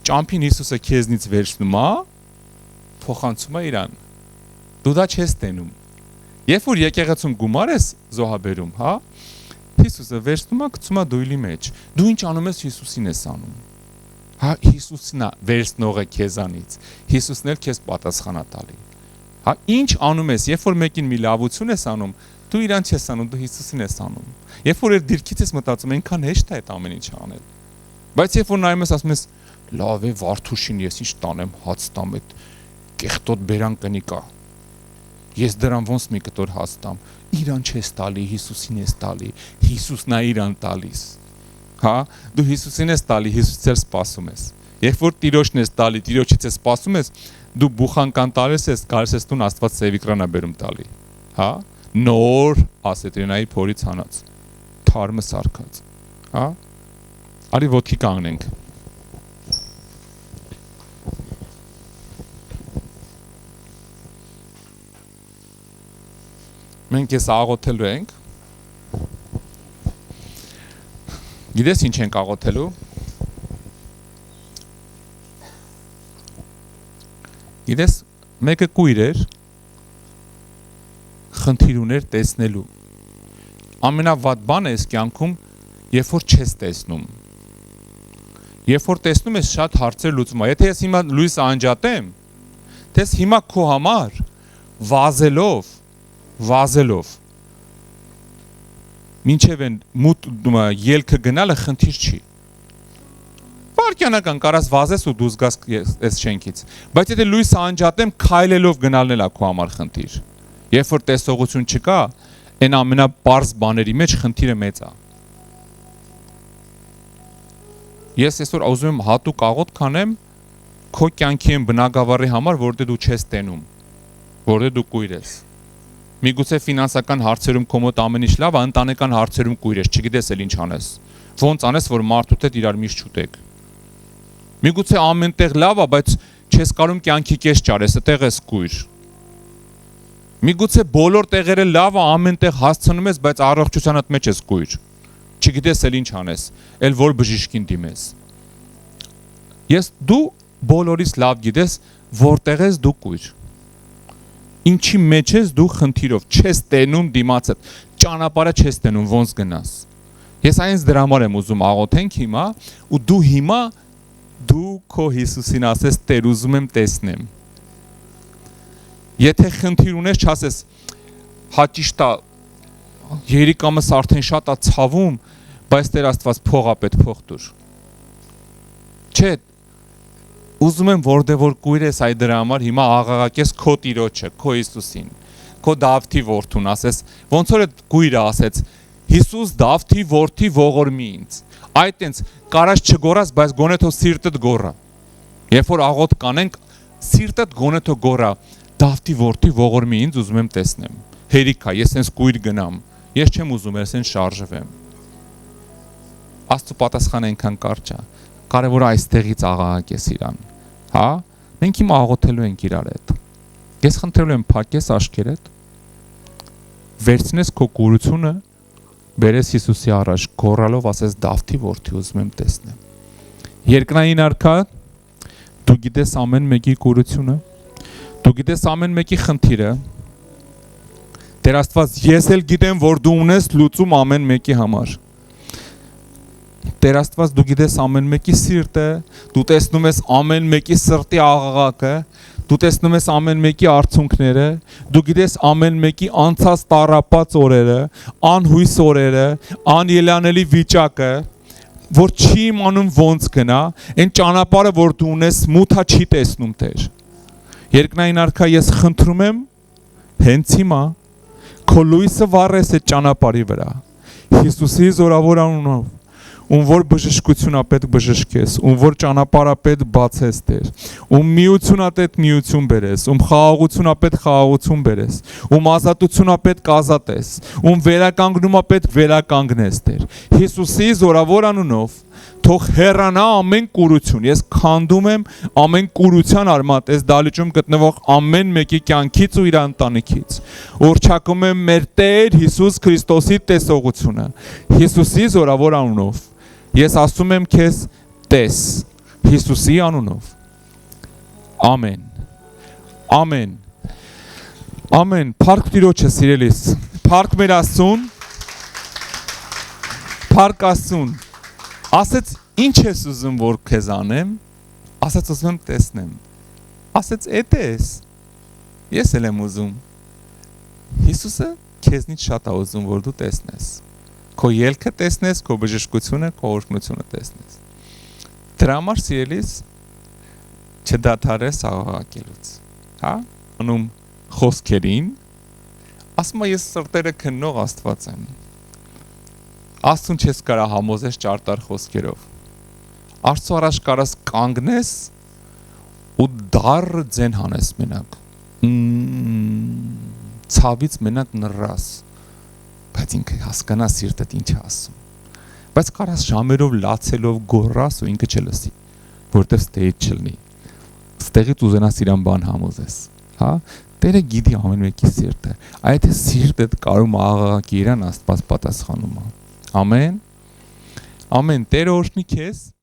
Ճամփին Հիսուսը քեզնից վերցնում է, փոխանցում է իրան։ Դու դա չես տենում։ Երբ որ եկեղեցում գումար ես զոհաբերում, հա, Հիսուսը վերցնում է, գցում է դույլի մեջ։ Դու ինչ անում ես Հիսուսին ես անում։ Հա, Հիսուսն է վերցնողը քեզանից։ Հիսուսն էլ քեզ պատասխան է տալի։ Հա, ինչ անում ես, երբ որ մեկին մի լավություն ես անում, դու իրան չես անում, դու Հիսուսին ես անում։ Երբ որ այդ դիրքից ես մտածում, այնքան հեշտ է այդ ամեն ինչը անել։ Բայց երբ որ նայում ես, ասում ես, լավ է, Վարդուշին ես ինչ տանեմ, հաց տամ, այդ կեղտոտ բերան կնի կա։ Ես դրան ոնց մի կտոր հաց տամ, իրան չես տալի, Հիսուսին ես տալի, Հիսուսն է իրան տալիս։ Հա, դու Հիսուսին ես տալի, Հիսուսից էլ սպասում ես։ Երբ որ Տիրոջն ես տալի, Տիրոջից ես սպասում ես, դու բուխանքան տալիս ես, գալիս ես տուն Աստված սևիկրան է բերում տալի։ Հա, նոր ասետրինայի փորից հանած, թարմը սարքած։ Հա, արի ոտքի կանգնենք։ Մենք ես աղոթելու ենք։ Գիտես ինչ ենք աղոթելու։ Գիտես մեկը կույր էր, խնդիր ուներ տեսնելու։ Ամենավատ բանը էս կյանքում, երբ որ չես տեսնում։ Երբ որ տեսնում ես շատ հարցեր լուծում է։ Եթե ես հիմա լույսը անջատեմ, Տես հիմա քո համար վազելով մինչև են մուտ ելքը գնալը խնդիր չի։ Վարքյանական կարաս վազես ու դուրս գաս այս շենքից, բայց եթե լույսը անջատեմ, քայլելով գնալն էլ է քո համար խնդիր։ Երբ որ տեսողություն չկա, այն ամենապարզ բաների մեջ խնդիրը մեծ է։ Ես այսօր ուզում եմ հատուկ աղոթք կանեմ քո կյանքի են բնակավարի համար, որտեղ դու չես տենում, որտեղ դու կույր ես։ Միգուցե ֆինանսական հարցերում քո մոտ ամեն ինչ լավ է, ընտանեկան հարցերում կույր ես, չգիտես էլ ինչ անես։ Ոնց անես, որ մարդու հետ իրար միշտ չուտեք։ Միգուցե ամենտեղ լավ է, բայց չես կարում կյանքի կես ճարես, այդտեղ ես կույր։ Միգուցե բոլոր տեղերը լավ է, ամենտեղ հասցնում ես, բայց առողջությանդ մեջ ես կույր։ Չգիտես էլ ինչ անես, էլ որ բժիշկին դիմես։ Դու բոլորից լավ գիտես, որտեղ ես դու կույր։ Ինչի մեջ ես դու խնդիրով, չես տենում դիմացդ, ճանապարհը չես տենում, ոնց գնաս։ Ես այնց դրա համար եմ ուզում աղոթենք հիմա, ու դու քո Հիսուսին ասես, Տեր, ուզում եմ տեսնեմ։ Եթե խնդիր ունես, չասես, հաճիշտ է, երիկամս արդեն շատ է ցավում, բայց Տեր Աստված փող է պետք, փող տուր։ Չէ, ուզում եմ որտեղ որ կույր ես այ դրա համար հիմա աղաղակես քո Տիրոջը, քո Հիսուսին, քո Դավթի որդուն, ասես, ոնց որ այդ կույրը ասեց, Հիսուս Դավթի որդի ողորմի ինձ։ Այդ տենց կարած չգորաս, բայց գոնե թո սիրտդ գորա։ Երբ որ աղոթք կանենք, սիրտդ գոնե թո գորա, Դավթի որդի ողորմի ինձ, ուզում եմ տեսնեմ։ Հերիք է, ես հենց կույր գնամ։ Ես չեմ ուզում ես հենց շարժվեմ։ Աստծո պատասխանը այնքան կարճ է։ Կարևորը այստեղից աղաղակես իրան։ Հա? Մենք հիմա աղոթելու ենք իրար հետ։ Ես խնդրելու եմ փակես աչքերդ։ Վերցնես քո կուրությունը, բերես Հիսուսի առաջ, գոռալով ասես Դավթի որդի ուզում եմ տեսնեմ։ Երկնային արքա, դու գիտես ամեն մեկի կուրությունը, դու գիտես ամեն մեկի խնդիրը։ Տեր Աստված, ես էլ գիտեմ, որ դու ունես լուծում ամեն մեկի համար։ Տեր Աստված, դու գիտես ամեն մեկի սիրտը, դու տեսնում ես ամեն մեկի սրտի աղաղակը, դու տեսնում ես ամեն մեկի արցունքները, դու գիտես ամեն մեկի անցած տառապած օրերը, անհույս օրերը, անելանելի վիճակը, որ չի իմանում ոնց գնա, այն ճանապարհը, որ դու ունես, մութա չի տեսնում Տեր։ Երկնային արքա, ես խնդրում եմ հենց հիմա քո լույսը վառես այդ ճանապարհի վրա։ Հիսուսի զորավոր անունով, ում որ բժշկություն ապետ բժշկես, ում որ ճանապարհ ապետ բացես Տեր, ում միություն ապետ միություն բերես, ում խաղաղություն ապետ խաղաղություն բերես, ում ազատություն ապետ կազատես, ում վերականգնում ապետ վերականգնես Տեր։ Հիսուսի զորավոր անունով թող հեռանա ամեն կուրություն։ Ես քանդում եմ ամեն կուրության արմատ, այս դալիճում գտնվող ամեն մեկի կյանքից ու իր ընտանիքից։ Օրհչակում եմ մեր Տեր Հիսուս Քրիստոսի տեսողությունը։ Հիսուսի զորավոր անունով ես ասում եմ քեզ տես, Հիսուսի անունով։ Ամեն։ Ամեն։ Ամեն։ Փառք Տիրոջը սիրելիս։ Փառք մեր Աստծուն։ Փառք Աստծուն։ Ասեց, ինչ ես ուզում որ քեզ անեմ, ասեց ուզում եմ տեսնեմ, ասեց էդ ես, ես էլ եմ ուզում, Հիսուսը քեզնից շատ է ուզում որ դու տեսնես, քո ելքը տեսնես, քո բժշկությունը, քո օրհնությունը տեսնես, դրա համար սիրելիս չդադարես աղաղակելուց, հա, անում խոսքերին, ասում եմ ես սրտերը քննող Աստված եմ, Աստուն չես կարա համոզես ճարտար խոսքերով։ Աստծո առաջ կարաս կանգնես ու դառը ձեն հանես մենակ։ Ցավից մենակ նռաս։ Բայց ինքը հասկանա սիրտդ ինչ է ասում։ Բայց կարաս ժամերով լացելով գոռաս ու ինքը չլսի, որտեվ ստեյից չլնի։ Ստեղից ուզենաս իրան բան համոզես, հա? Տերը գիտի ամեն մեկի սիրտը։ Այդ սիրտդ կարում աղաղակի իրան Աստված պատասխանում է։ Ամեն, ամեն, Տերը օրհնի քեզ